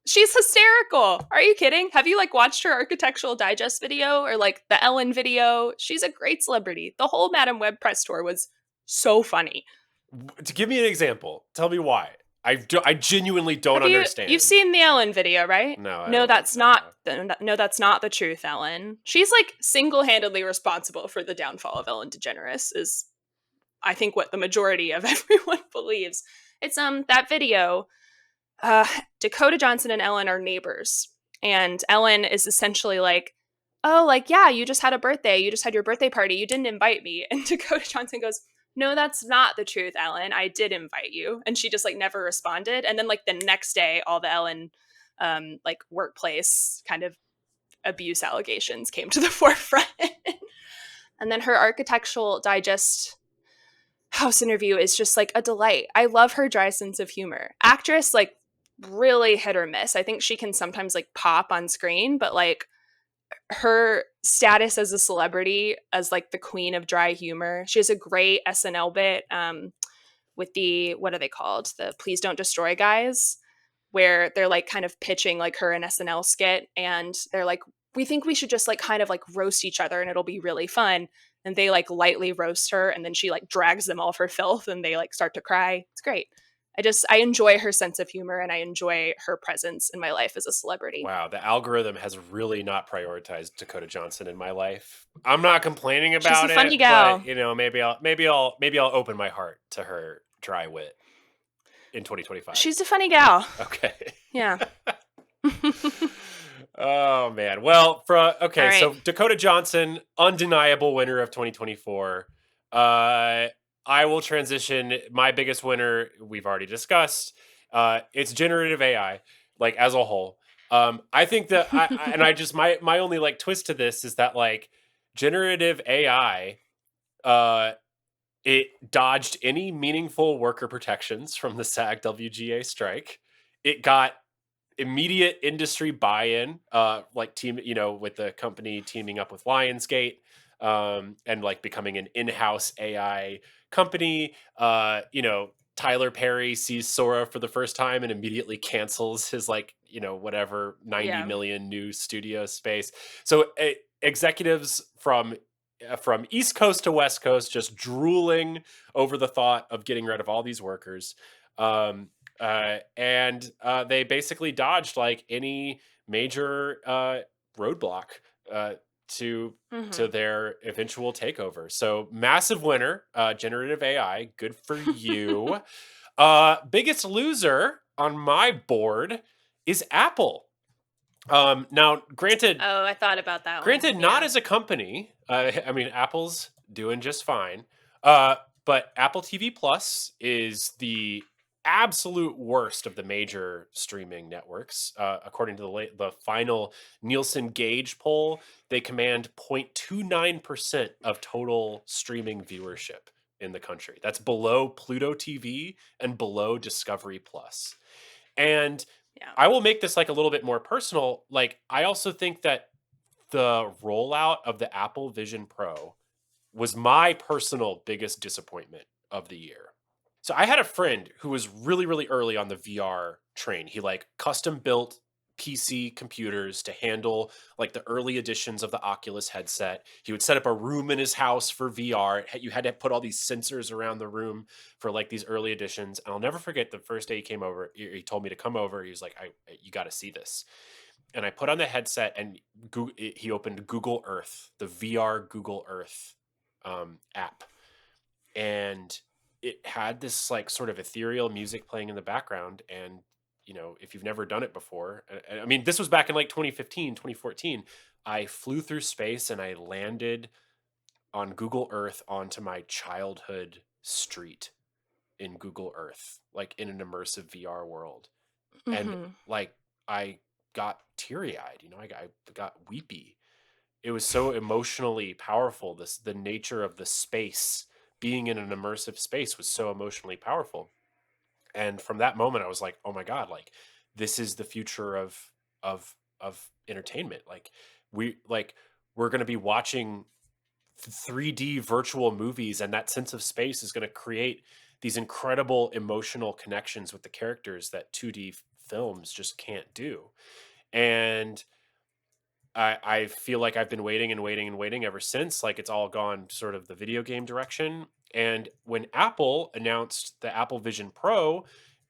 She's hysterical. Are you kidding? Have you like watched her Architectural Digest video or like the Ellen video? She's a great celebrity. The whole Madam Web press tour was so funny. To give me an example, tell me why. I genuinely don't You've understand. seen the Ellen video, right? No, I No, don't think that's so. not no, that's not the truth, Ellen. She's like single-handedly responsible for the downfall of Ellen DeGeneres is I think what the majority of everyone believes. It's that video uh, Dakota Johnson and Ellen are neighbors. And Ellen is essentially like, oh, like, yeah, you just had a birthday. You just had your birthday party. You didn't invite me. And Dakota Johnson goes, no, that's not the truth, Ellen. I did invite you. And she just like never responded. And then like the next day, all the Ellen like workplace kind of abuse allegations came to the forefront. And then her Architectural Digest house interview is just like a delight. I love her dry sense of humor. Actress, like really hit or miss. I think she can sometimes like pop on screen, but like her status as a celebrity, as like the queen of dry humor. She has a great SNL bit with the what are they called? The Please Don't Destroy guys, where they're like kind of pitching like her an SNL skit, and they're like, we think we should just like kind of like roast each other, and it'll be really fun. And they like lightly roast her, and then she like drags them all for filth, and they like start to cry. It's great. I enjoy her sense of humor, and I enjoy her presence in my life as a celebrity. Wow, the algorithm has really not prioritized Dakota Johnson in my life. I'm not complaining She's a about funny it, but gal. you know, maybe I'll open my heart to her dry wit in 2025. She's a funny gal. Okay. Yeah. Oh man. Well, All okay, right. so Dakota Johnson, undeniable winner of 2024. Uh I will transition. My biggest winner, we've already discussed. It's generative AI, like as a whole. I think that and I just my only like twist to this is that like generative AI uh it dodged any meaningful worker protections from the SAG WGA strike. It got immediate industry buy-in, like team, you know, with the company teaming up with Lionsgate, and like becoming an in-house AI company. You know, Tyler Perry sees Sora for the first time and immediately cancels his like, you know, whatever 90 Yeah. million new studio space. So executives from East Coast to West Coast just drooling over the thought of getting rid of all these workers. And they basically dodged like any major roadblock uh, to Hmm. to their eventual takeover. So massive winner, generative AI. Good for you. Biggest loser on my board is Apple. Now, granted, Oh, I thought about that one. Granted, not Yeah. as a company. I mean, Apple's doing just fine. Uh, but Apple TV Plus is the absolute worst of the major streaming networks. According to the final Nielsen Gauge poll, they command 0.29% of total streaming viewership in the country. That's below Pluto TV and below Discovery Plus. And Yeah. I will make this like a little bit more personal. Like, I also think that the rollout of the Apple Vision Pro was my personal biggest disappointment of the year. So I had a friend who was really, really early on the VR train. He like custom built PC computers to handle like the early editions of the Oculus headset. He would set up a room in his house for VR. You had to put all these sensors around the room for like these early editions. And I'll never forget the first day he came over. He told me to come over. He was like, "You got to see this." And I put on the headset, and he opened Google Earth, the VR Google Earth app, and it had this like sort of ethereal music playing in the background. And if you've never done it before, I mean, this was back in like 2015, 2014. I flew through space and I landed on Google Earth onto my childhood street in Google Earth, like in an immersive VR world. And Hmm. like I got teary-eyed, I got weepy. It was so emotionally powerful. The nature of the space, being in an immersive space, was so emotionally powerful. And from that moment I was like, oh my god, like this is the future of entertainment. Like we're going to be watching 3D virtual movies, and that sense of space is going to create these incredible emotional connections with the characters that 2D films just can't do. And I feel like I've been waiting and waiting and waiting ever since. Like it's all gone sort of the video game direction. And when Apple announced the Apple Vision Pro,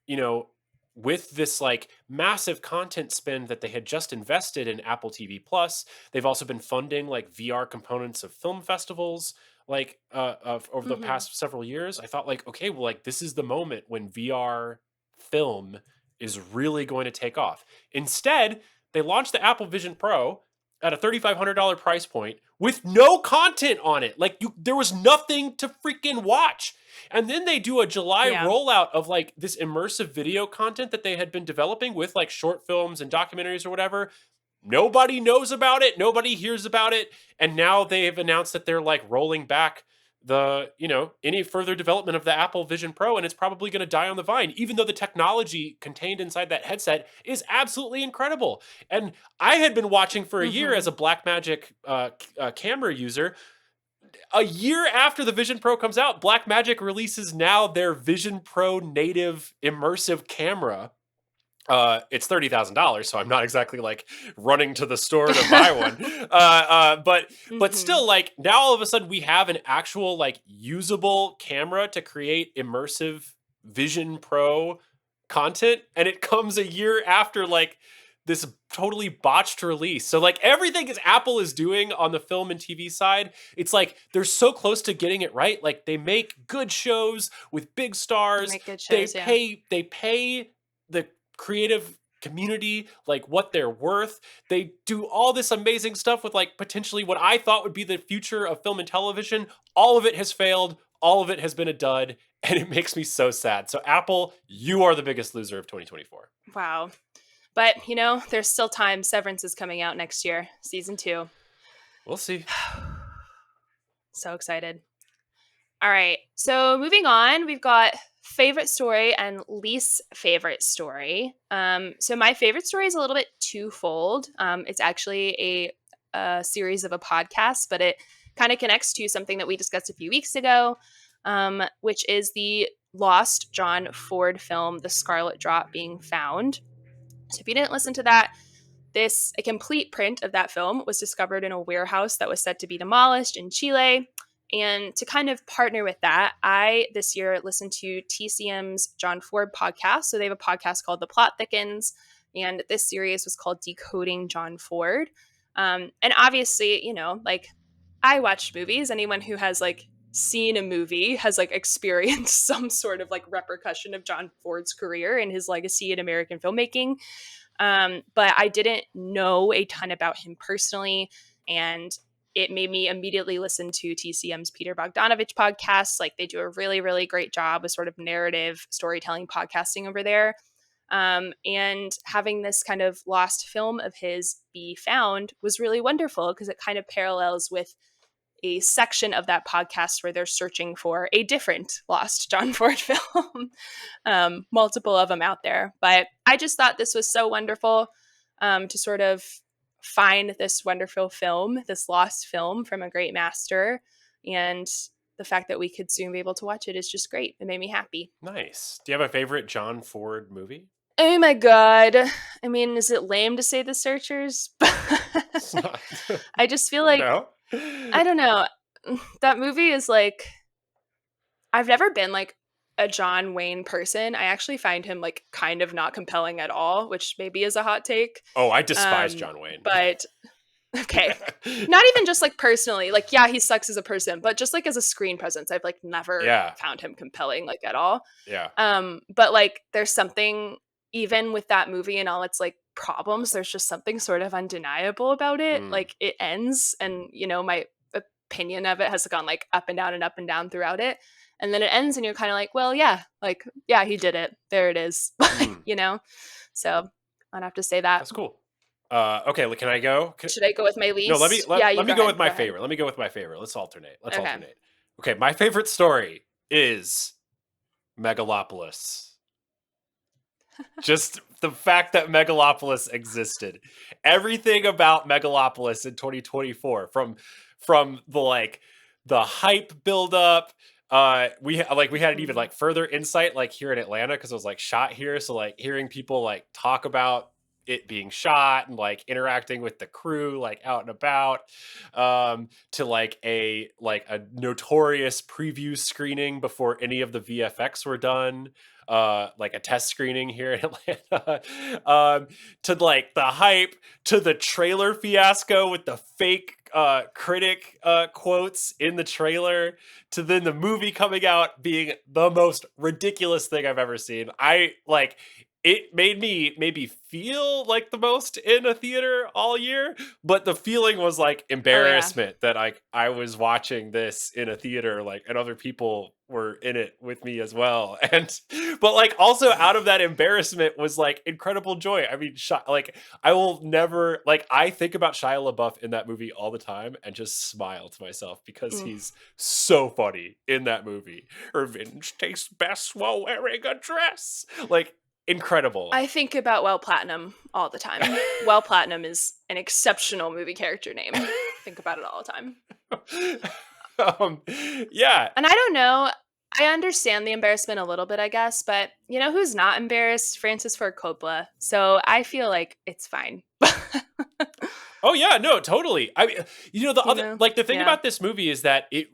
you know, with this like massive content spend that they had just invested in Apple TV Plus, they've also been funding like VR components of film festivals like over the Hmm. past several years. I thought like, okay, well, like this is the moment when VR film is really going to take off. Instead, they launched the Apple Vision Pro at a $3,500 price point with no content on it. Like there was nothing to freaking watch. And then they do a July Yeah. rollout of like this immersive video content that they had been developing with like short films and documentaries or whatever. Nobody knows about it. Nobody hears about it. And now they've announced that they're like rolling back any further development of the Apple Vision Pro, and it's probably going to die on the vine, even though the technology contained inside that headset is absolutely incredible. And I had been watching for a year Hmm. as a Blackmagic camera user. A year after the Vision Pro comes out, Blackmagic releases now their Vision Pro native immersive camera. It's $30,000, so I'm not exactly like running to the store to buy one. But Hmm. still, like now all of a sudden we have an actual like usable camera to create immersive Vision Pro content, and it comes a year after like this totally botched release. So like everything is Apple is doing on the film and TV side, it's like they're so close to getting it right. Like they make good shows with big They stars. make good They shows. Yeah. pay the creative community like what they're worth. They do all this amazing stuff with like potentially what I thought would be the future of film and television. All of it has failed. All of it has been a dud, and it makes me so sad. So Apple, you are the biggest loser of 2024. Wow. But there's still time. Severance is coming out next year, season 2. We'll see. So excited. All right. So moving on, we've got favorite story and least favorite story. So my favorite story is a little bit twofold. It's actually a series of a podcast, but it kind of connects to something that we discussed a few weeks ago, which is the lost John Ford film, The Scarlet Drop, being found. So if you didn't listen to that, a complete print of that film was discovered in a warehouse that was set to be demolished in Chile. And to kind of partner with that, I this year listened to TCM's John Ford podcast. So they have a podcast called The Plot Thickens, and this series was called Decoding John Ford. And obviously, like I watch movies. Anyone who has like seen a movie has like experienced some sort of like repercussion of John Ford's career and his legacy in American filmmaking. But I didn't know a ton about him personally, and it made me immediately listen to TCM's Peter Bogdanovich podcast. Like they do a really, really great job with sort of narrative storytelling podcasting over there. And having this kind of lost film of his be found was really wonderful because it kind of parallels with a section of that podcast where they're searching for a different lost John Ford film. Multiple of them out there. But I just thought this was so wonderful to sort of find this wonderful film, this lost film from a great master. And the fact that we could soon be able to watch it is just great. It made me happy. Nice. Do you have a favorite John Ford movie? Oh my God. I mean, is it lame to say The Searchers? It's not. I just feel like, No. I don't know. That movie is like, I've never been like a John Wayne person. I actually find him like kind of not compelling at all, which maybe is a hot take. Oh, I despise John Wayne. But okay. Not even just like personally. Like, yeah, he sucks as a person, but just like as a screen presence, I've like never Yeah. found him compelling like at all. Yeah. But like there's something even with that movie and all its like problems, there's just something sort of undeniable about it. Mm. Like it ends and you know, my opinion of it has gone like up and down throughout it. And then it ends and you're kind of like, well, yeah, like, yeah, he did it. There it is. Mm. You know? So I'd have to say that. That's cool. Okay, can I go? Should I go with my No, let me least? Yeah, you let me go go ahead. with my Go ahead. favorite. Let me go with my favorite. Let's alternate. Okay. Okay, my favorite story is Megalopolis. Just the fact that Megalopolis existed. Everything about Megalopolis in 2024 from the hype buildup. We had even like further insight like here in Atlanta because it was like shot here. So like hearing people like talk about it being shot and like interacting with the crew like out and about, to like a notorious preview screening before any of the VFX were done, like a test screening here in Atlanta, to like the hype, to the trailer fiasco with the fake critic quotes in the trailer, to then the movie coming out being the most ridiculous thing I've ever seen. It made me maybe feel like the most in a theater all year, but the feeling was like Oh yeah. embarrassment that I was watching this in a theater, like, and other people were in it with me as well. And but like also out of that embarrassment was like incredible joy. I mean, like I will never like I think about Shia LaBeouf in that movie all the time and just smile to myself because Mm. he's so funny in that movie. Revenge tastes best while wearing a dress. Like incredible. I think about Well Platinum all the time. Well Platinum is an exceptional movie character name. Think about it all the time. um, yeah. And I don't know. I understand the embarrassment a little bit, I guess, but you know who's not embarrassed? Francis Ford Coppola. So I feel like it's fine. Oh yeah, no, totally. I mean, the You other know? like the thing Yeah. about this movie is that it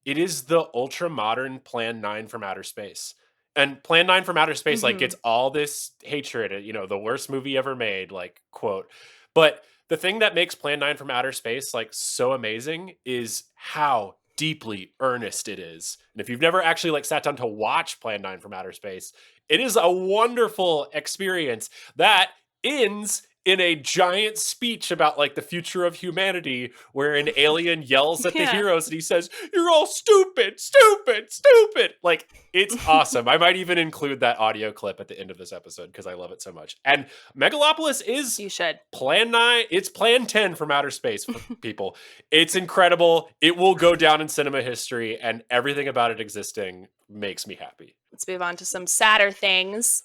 is the ultra modern Plan 9 from outer space. And Plan 9 from outer space like Hmm. gets all this hatred, the worst movie ever made, like quote. But the thing that makes Plan 9 from outer space like so amazing is how deeply earnest it is. And if you've never actually like sat down to watch Plan 9 from outer space, it is a wonderful experience that ends in a giant speech about like the future of humanity where an alien yells at the Yeah. heroes and he says, "You're all stupid, stupid, stupid." Like it's awesome. I might even include that audio clip at the end of this episode because I love it so much. And Megalopolis is You should. Plan 9, it's Plan 10 from outer space for people. It's incredible. It will go down in cinema history and everything about it existing makes me happy. Let's move on to some sadder things.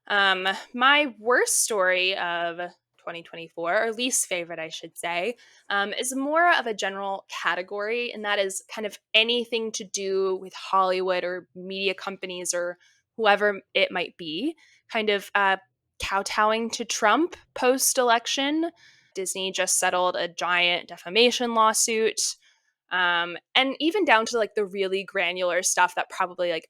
My worst story of 2024, or least favorite, I should say, is more of a general category, and that is kind of anything to do with Hollywood or media companies or whoever it might be, kind of kowtowing to Trump post election. Disney just settled a giant defamation lawsuit. And even down to like the really granular stuff that probably like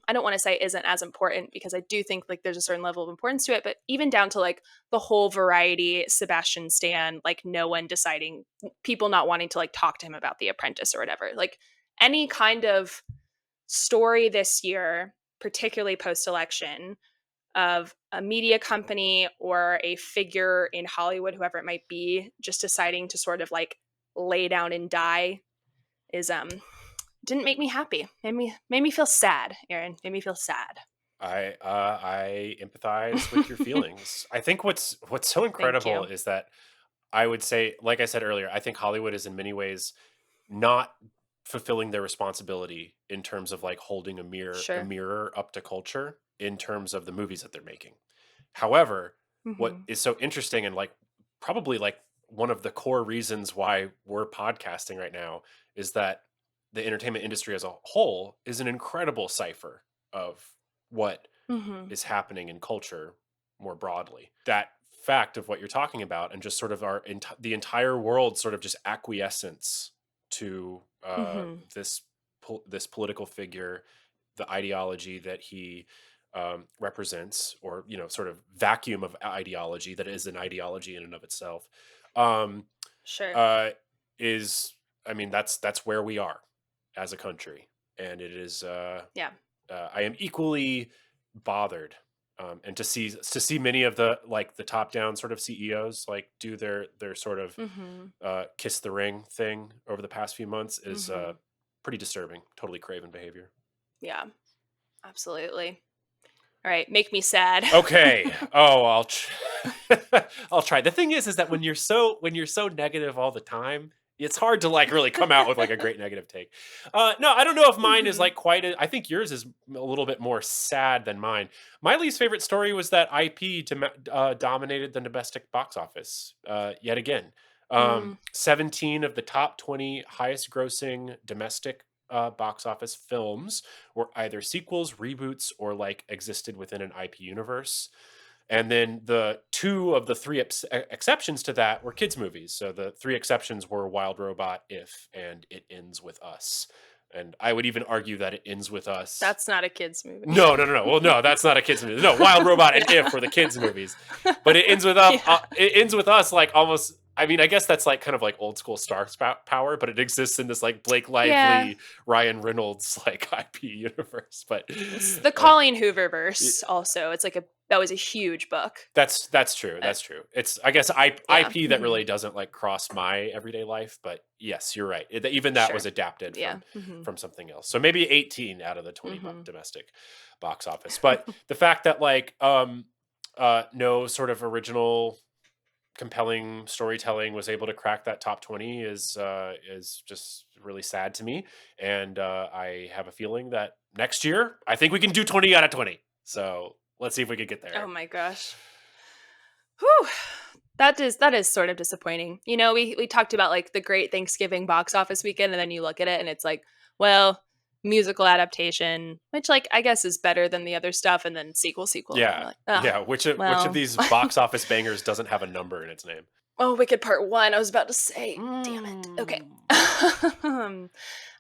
I don't want to say isn't as important, because I do think like there's a certain level of importance to it, but even down to like the whole Variety Sebastian Stan, like no one deciding, people not wanting to like talk to him about The Apprentice or whatever. Like any kind of story this year, particularly post election, of a media company or a figure in Hollywood, whoever it might be, just deciding to sort of like lay down and die is didn't make me happy. Made me feel sad, Aaron. Made me feel sad. I empathize with your feelings. I think what's so Thank incredible you. is that I would say, like I said earlier, I think Hollywood is in many ways not fulfilling their responsibility in terms of like holding a Sure. mirror up to culture in terms of the movies that they're making. However, what Hmm. is so interesting and like probably like one of the core reasons why we're podcasting right now is that the entertainment industry as a whole is an incredible cipher of what Hmm. is happening in culture more broadly. That fact of what you're talking about, and just sort of the entire world sort of just acquiescence to Hmm. this political figure, the ideology that he represents, or sort of vacuum of ideology that is an ideology in and of itself, um, Sure. uh, is, I mean, that's where we are as a country, and it is. Yeah. I am equally bothered, and to see many of the like the top down sort of CEOs like do their sort of Hmm. kiss the ring thing over the past few months is Hmm. pretty disturbing. Totally craven behavior. Yeah. Absolutely. All right. Make me sad. Okay. Oh, I'll try. The thing is that when you're so negative all the time, it's hard to like really come out with like a great negative take. No, I don't know if mine is Hmm. like quite. I think yours is a little bit more sad than mine. My least favorite story was that IP dominated the domestic box office yet again. Mm. 17 of the top 20 highest grossing domestic box office films were either sequels, reboots, or like existed within an IP universe. And then the two of the three exceptions to that were kids' movies. So the three exceptions were Wild Robot, If, and It Ends With Us. And I would even argue that It Ends With Us. That's not a kids movie. No, no, no, no. Well, no, that's not a kids movie. No, Wild Robot and If Yeah. were the kids movies. But It Ends With Us. Yeah. It Ends With Us like almost. I mean, I guess that's like kind of like old school star power, but it exists in this like Blake Yeah. Lively, Ryan Reynolds like IP universe. But It's the uh, Colleen Hoover y- verse also. It's like that was a huge book. that's true. Uh, That's true. It's, I guess, yeah. IP that Hmm. really doesn't like cross my everyday life. But yes, you're right. Even that was Sure. adapted Yeah. from Hmm. from something else. So maybe 18 out of the 20 Hmm. domestic box office. But the fact that like no sort of original compelling storytelling was able to crack that top 20 is just really sad to me. And I have a feeling that next year I think we can do 20 out of 20. So let's see if we can get Oh there. my gosh. Whew. That is sort of disappointing. We talked about like the great Thanksgiving box office weekend, and then you look at it and it's like, well, musical adaptation, which like I guess is better than the other stuff, and then sequel, and Yeah. you're like, ah, Yeah, which of well, these box office bangers doesn't have a number in its name? oh, Wicked Part One. I was about to say, damn it. Okay. Mm.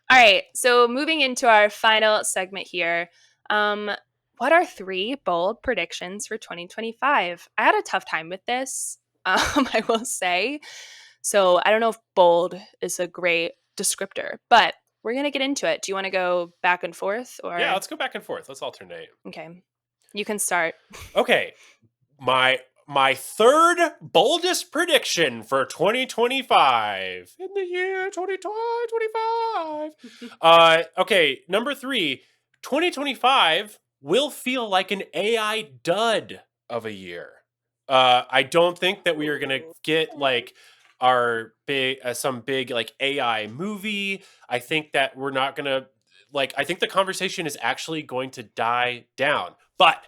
All right. So moving into our final segment here. Um, what are three bold predictions for 2025? I had a tough time with this. I will say. So I don't know if bold is a great descriptor, but we're gonna get into it. Do you want to go back and forth, Yeah, or let's go back and forth. Let's alternate. okay? You can start. Okay, my third boldest prediction for 2025 in the year 2025. Okay, number 3, 2025 will feel like an AI dud of a year. I don't think that we are gonna get like our big some big like AI movie. I think that we're not gonna like. I think the conversation is actually going to die down, but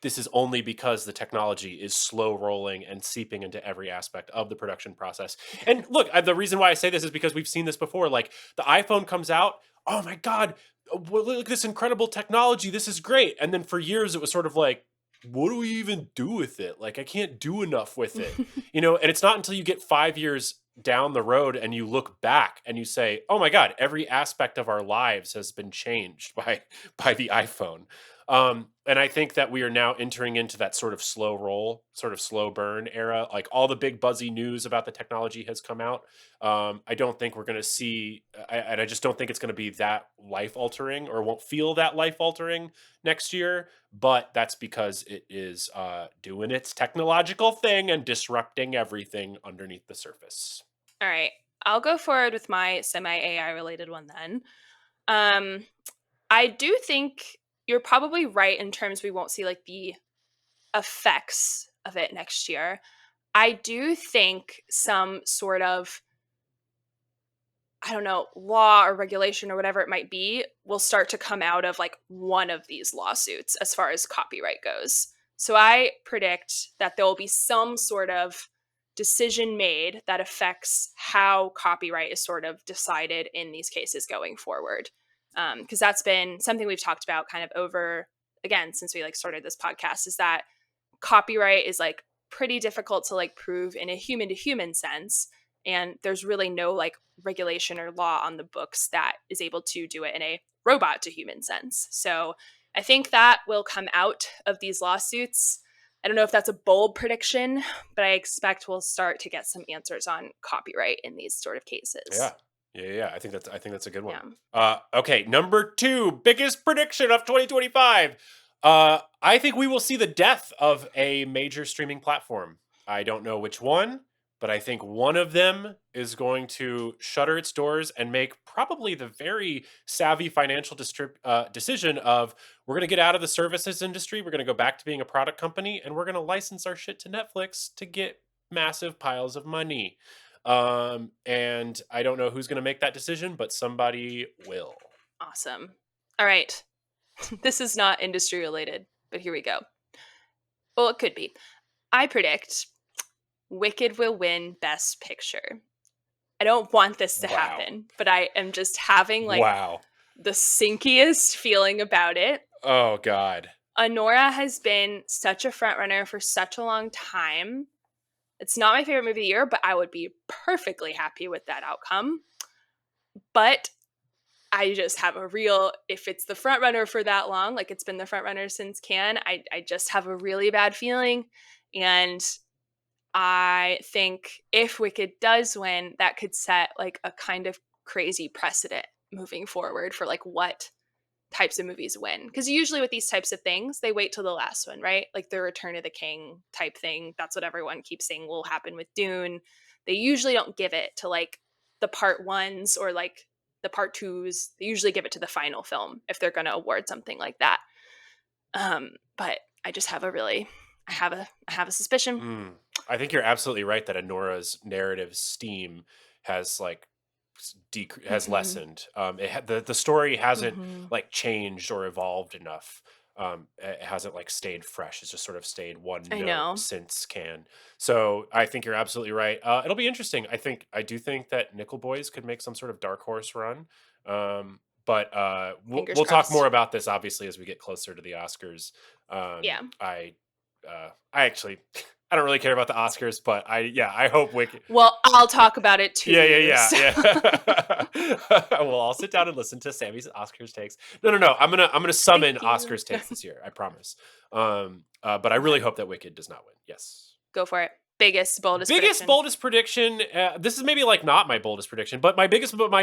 this is only because the technology is slow rolling and seeping into every aspect of the production process. And look, the reason why I say this is because we've seen this before. Like the iPhone comes out, oh my God, look at this incredible technology. This is great. And then for years, it was sort of like, what do we even do with it? Like, I can't do enough with it, you know? And it's not until you get 5 years down the road and you look back and you say, oh my God, every aspect of our lives has been changed by, by the iPhone. And I think that we are now entering into that sort of slow roll, sort of slow burn era. Like all the big buzzy news about the technology has come out. I don't think we're going to see, and I just don't think it's going to be that life altering or won't feel that life altering next year. But that's because it is doing its technological thing and disrupting everything underneath the surface. All right. I'll go forward with my semi AI related one then. Um, I do think you're probably right in terms we won't see like the effects of it next year. I do think some sort of, I don't know, law or regulation or whatever it might be will start to come out of like one of these lawsuits as far as copyright goes. So I predict that there will be some sort of decision made that affects how copyright is sort of decided in these cases going forward. Because that's been something we've talked about kind of over again since we like started this podcast, is that copyright is like pretty difficult to like prove in a human to human sense, and there's really no like regulation or law on the books that is able to do it in a robot to human sense. So I think that will come out of these lawsuits. I don't know if that's a bold prediction, but I expect we'll start to get some answers on copyright in these sort of Yeah. cases. Yeah. I think that's a good one. Yeah. Okay, number two, biggest prediction of 2025. I think we will see the death of a major streaming platform. I don't know which one, but I think one of them is going to shutter its doors and make probably the very savvy financial decision of we're going to get out of the services industry, we're going to go back to being a product company, and we're going to license our shit to Netflix to get massive piles of money. And I don't know who's going to make that decision, but somebody will. Awesome. All right. This is not industry related, but here we go. Well, it could be. I predict Wicked will win Best Picture. I don't want this to Wow. happen, but I am just having like Wow. the sinkiest feeling about it. Oh God. Honora has been such a front runner for such a long time. It's not my favorite movie of the year, but I would be perfectly happy with that outcome. But I just have a real, if it's the front runner for that long, like it's been the front runner since Cannes, I just have a really bad feeling. And I think if Wicked does win, that could set like a kind of crazy precedent moving forward for like what types of movies win. Because usually with these types of things, they wait till the last one, right? Like the Return of the King type thing. That's what everyone keeps saying will happen with Dune. They usually don't give it to like the part ones or like the part twos. They usually give it to the final film if they're going to award something like that. But I just have a really, I have a suspicion. Mm. I think you're absolutely right that Anora's narrative steam has like has Hmm. lessened. The story hasn't Hmm. like changed or evolved enough. It hasn't like stayed fresh. It's just sort of stayed one I note know. since Can. So I think you're absolutely right. It'll be interesting. I do think that Nickel Boys could make some sort of dark horse run. But Fingers we'll talk more crossed. about this obviously as we get closer to the Oscars. Yeah. I actually I don't really care about the Oscars, but I hope Wicked. Well, I'll talk about it to Yeah, you. yeah, So. yeah, yeah. Well, I'll sit down and listen to Sammy's Oscars takes. No, no, no. I'm gonna Thank summon you. Oscars takes this year. I promise. But I really Okay, hope that Wicked does not win. Yes. go for it. Biggest, boldest Biggest prediction. boldest prediction. This is maybe like not my boldest prediction, but my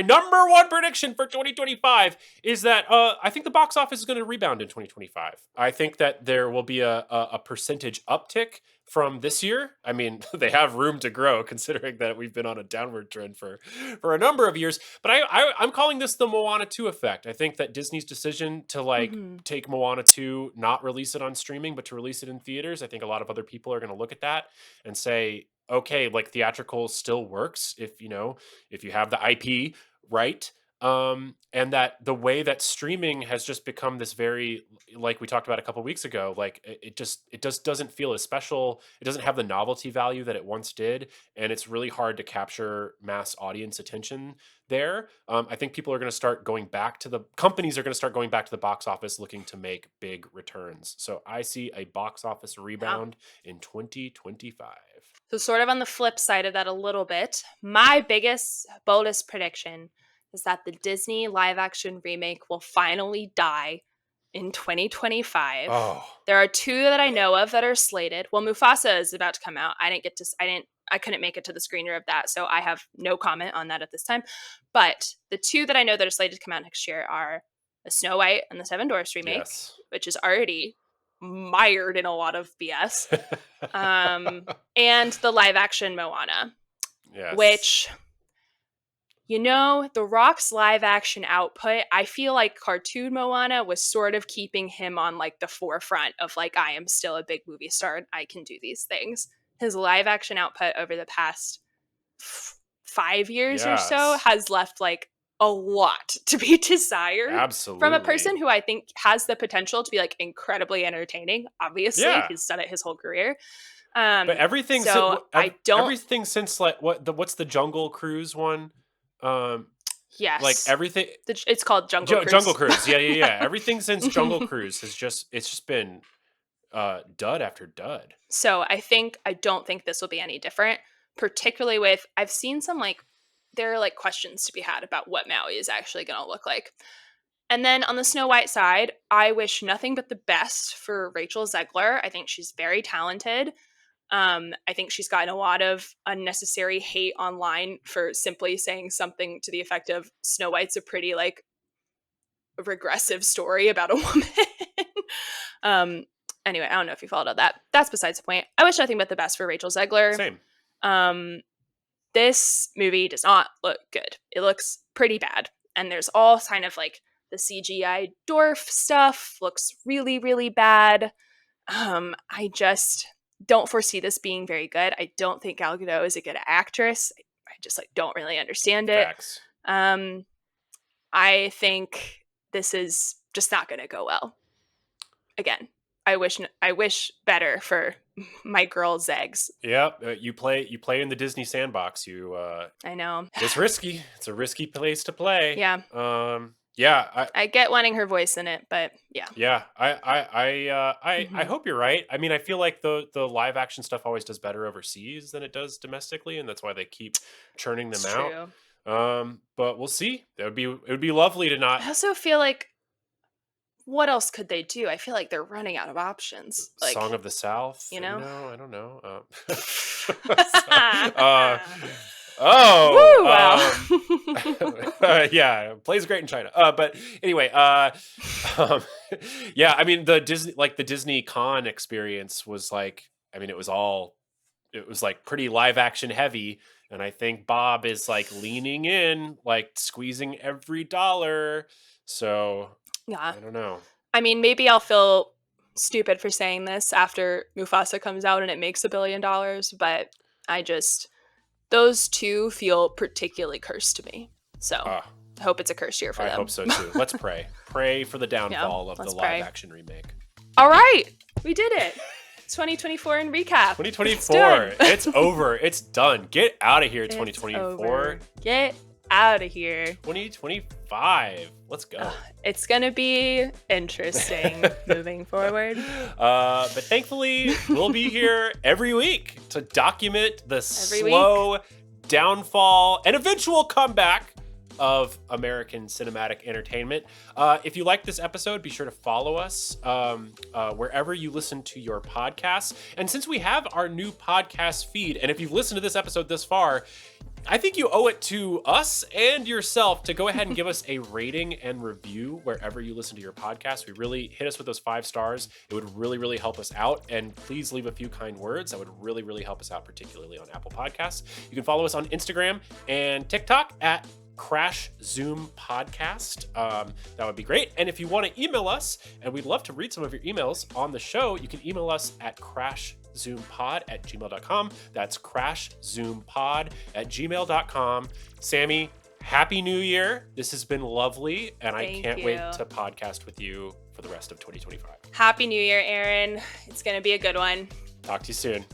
number one prediction for 2025 is that I think the box office is going to rebound in 2025. I think that there will be a percentage uptick from this year. I mean, they have room to grow considering that we've been on a downward trend for a number of years. But I'm calling this the Moana 2 effect. I think that Disney's decision to like Hmm. take Moana 2, not release it on streaming, but to release it in theaters. I think a lot of other people are going to look at that and say, okay, like theatrical still works if you know if you have the IP right. And that the way that streaming has just become this very, like we talked about a couple weeks ago, like it just doesn't feel as special. It doesn't have the novelty value that it once did, and it's really hard to capture mass audience attention there. I think people are going to start going back to the companies are going to start going back to the box office looking to make big returns. So I see a box office Yeah. rebound in 2025. So, sort of on the flip side of that, a little bit, my biggest, boldest prediction is that the Disney live action remake will finally die in 2025. Oh, There are two that I know of that are slated. Well, Mufasa is about to come out. I couldn't make it to the screener of that, so I have no comment on that at this time. But the two that I know that are slated to come out next year are the Snow White and the Seven Dwarfs remake, yes. which is already mired in a lot of BS, and the live action Moana, Yes. which, The Rock's live action output, I feel like cartoon Moana was sort of keeping him on like the forefront of like, I am still a big movie star and I can do these things. His live action output over the past 5 years or so Yes. has left like a lot to be desired from a person Absolutely. who I think has the potential to be like incredibly entertaining. Obviously, Yeah. he's done it his whole career. But So I don't. everything since like what's the Jungle Cruise one? Like Yes, everything it's called Jungle Cruise. Jungle Cruise. Yeah. Everything since Jungle Cruise has just been dud after dud. So I don't think this will be any different. Particularly with, I've seen some like, there are like questions to be had about what Maui is actually going to look like. And then on the Snow White side, I wish nothing but the best for Rachel Zegler. I think she's very talented. I think she's gotten a lot of unnecessary hate online for simply saying something to the effect of Snow White's a pretty like regressive story about a woman. Anyway, I don't know if you followed all that. That's besides the point. I wish nothing but the best for Rachel Zegler. Same. This movie does not look good. It looks pretty bad. And there's all kind of like the CGI dwarf stuff looks really, really bad. I just don't foresee this being very good. I don't think Gal Gadot is a good actress. I just like don't really understand it. Facts. I think this is just not going to go well. Again, I wish better for my girl Zegs. Yep. You play in the Disney sandbox. I know. It's risky. It's a risky place to play. Yeah. Yeah. I get wanting her voice in it, but yeah. Yeah. I Mhm. hope you're right. I mean, I feel like the live action stuff always does better overseas than it does domestically, and that's why they keep churning them It's out. true. But we'll see. It would be lovely to not I also feel like, what else could they do? I feel like they're running out of options. Like, Song of the South. you know? No, I don't know. Woo, wow. Yeah, plays great in China. But anyway, yeah. I mean, the Disney Con experience was like, I mean, it was like pretty live action heavy, and I think Bob is like leaning in, like squeezing every dollar. So Yeah. I don't know. I mean, maybe I'll feel stupid for saying this after Mufasa comes out and it makes $1 billion, but those two feel particularly cursed to me. So I hope it's a cursed year for I them. hope so too. Let's pray. Pray for the downfall of the let's live pray. action remake. All right, we did it. 2024 in recap. 2024. It's over. It's done. Get out of here, It's 2024. over. Get out of here. 2025. Let's go. It's going to be interesting moving forward. But thankfully, we'll be here every week to document the Every slow downfall and eventual comeback of American cinematic entertainment. If you like this episode, be sure to follow us wherever you listen to your podcasts. And since we have our new podcast feed, and if you've listened to this episode this far, I think you owe it to us and yourself to go ahead and give us a rating and review wherever you listen to your podcast. We really hit us with those 5 stars. It would really, really help us out. And please leave a few kind words. That would really, really help us out, particularly on Apple Podcasts. You can follow us on Instagram and TikTok at Crash Zoom Podcast. That would be great. And if you want to email us, and we'd love to read some of your emails on the show, you can email us at crashzoompod@gmail.com. That's crashzoompod@gmail.com. Sammie, Happy New Year. This has been lovely, and I Thank can't you. wait to podcast with you for the rest of 2025. Happy New Year, Aaron. It's going to be a good one. Talk to you soon.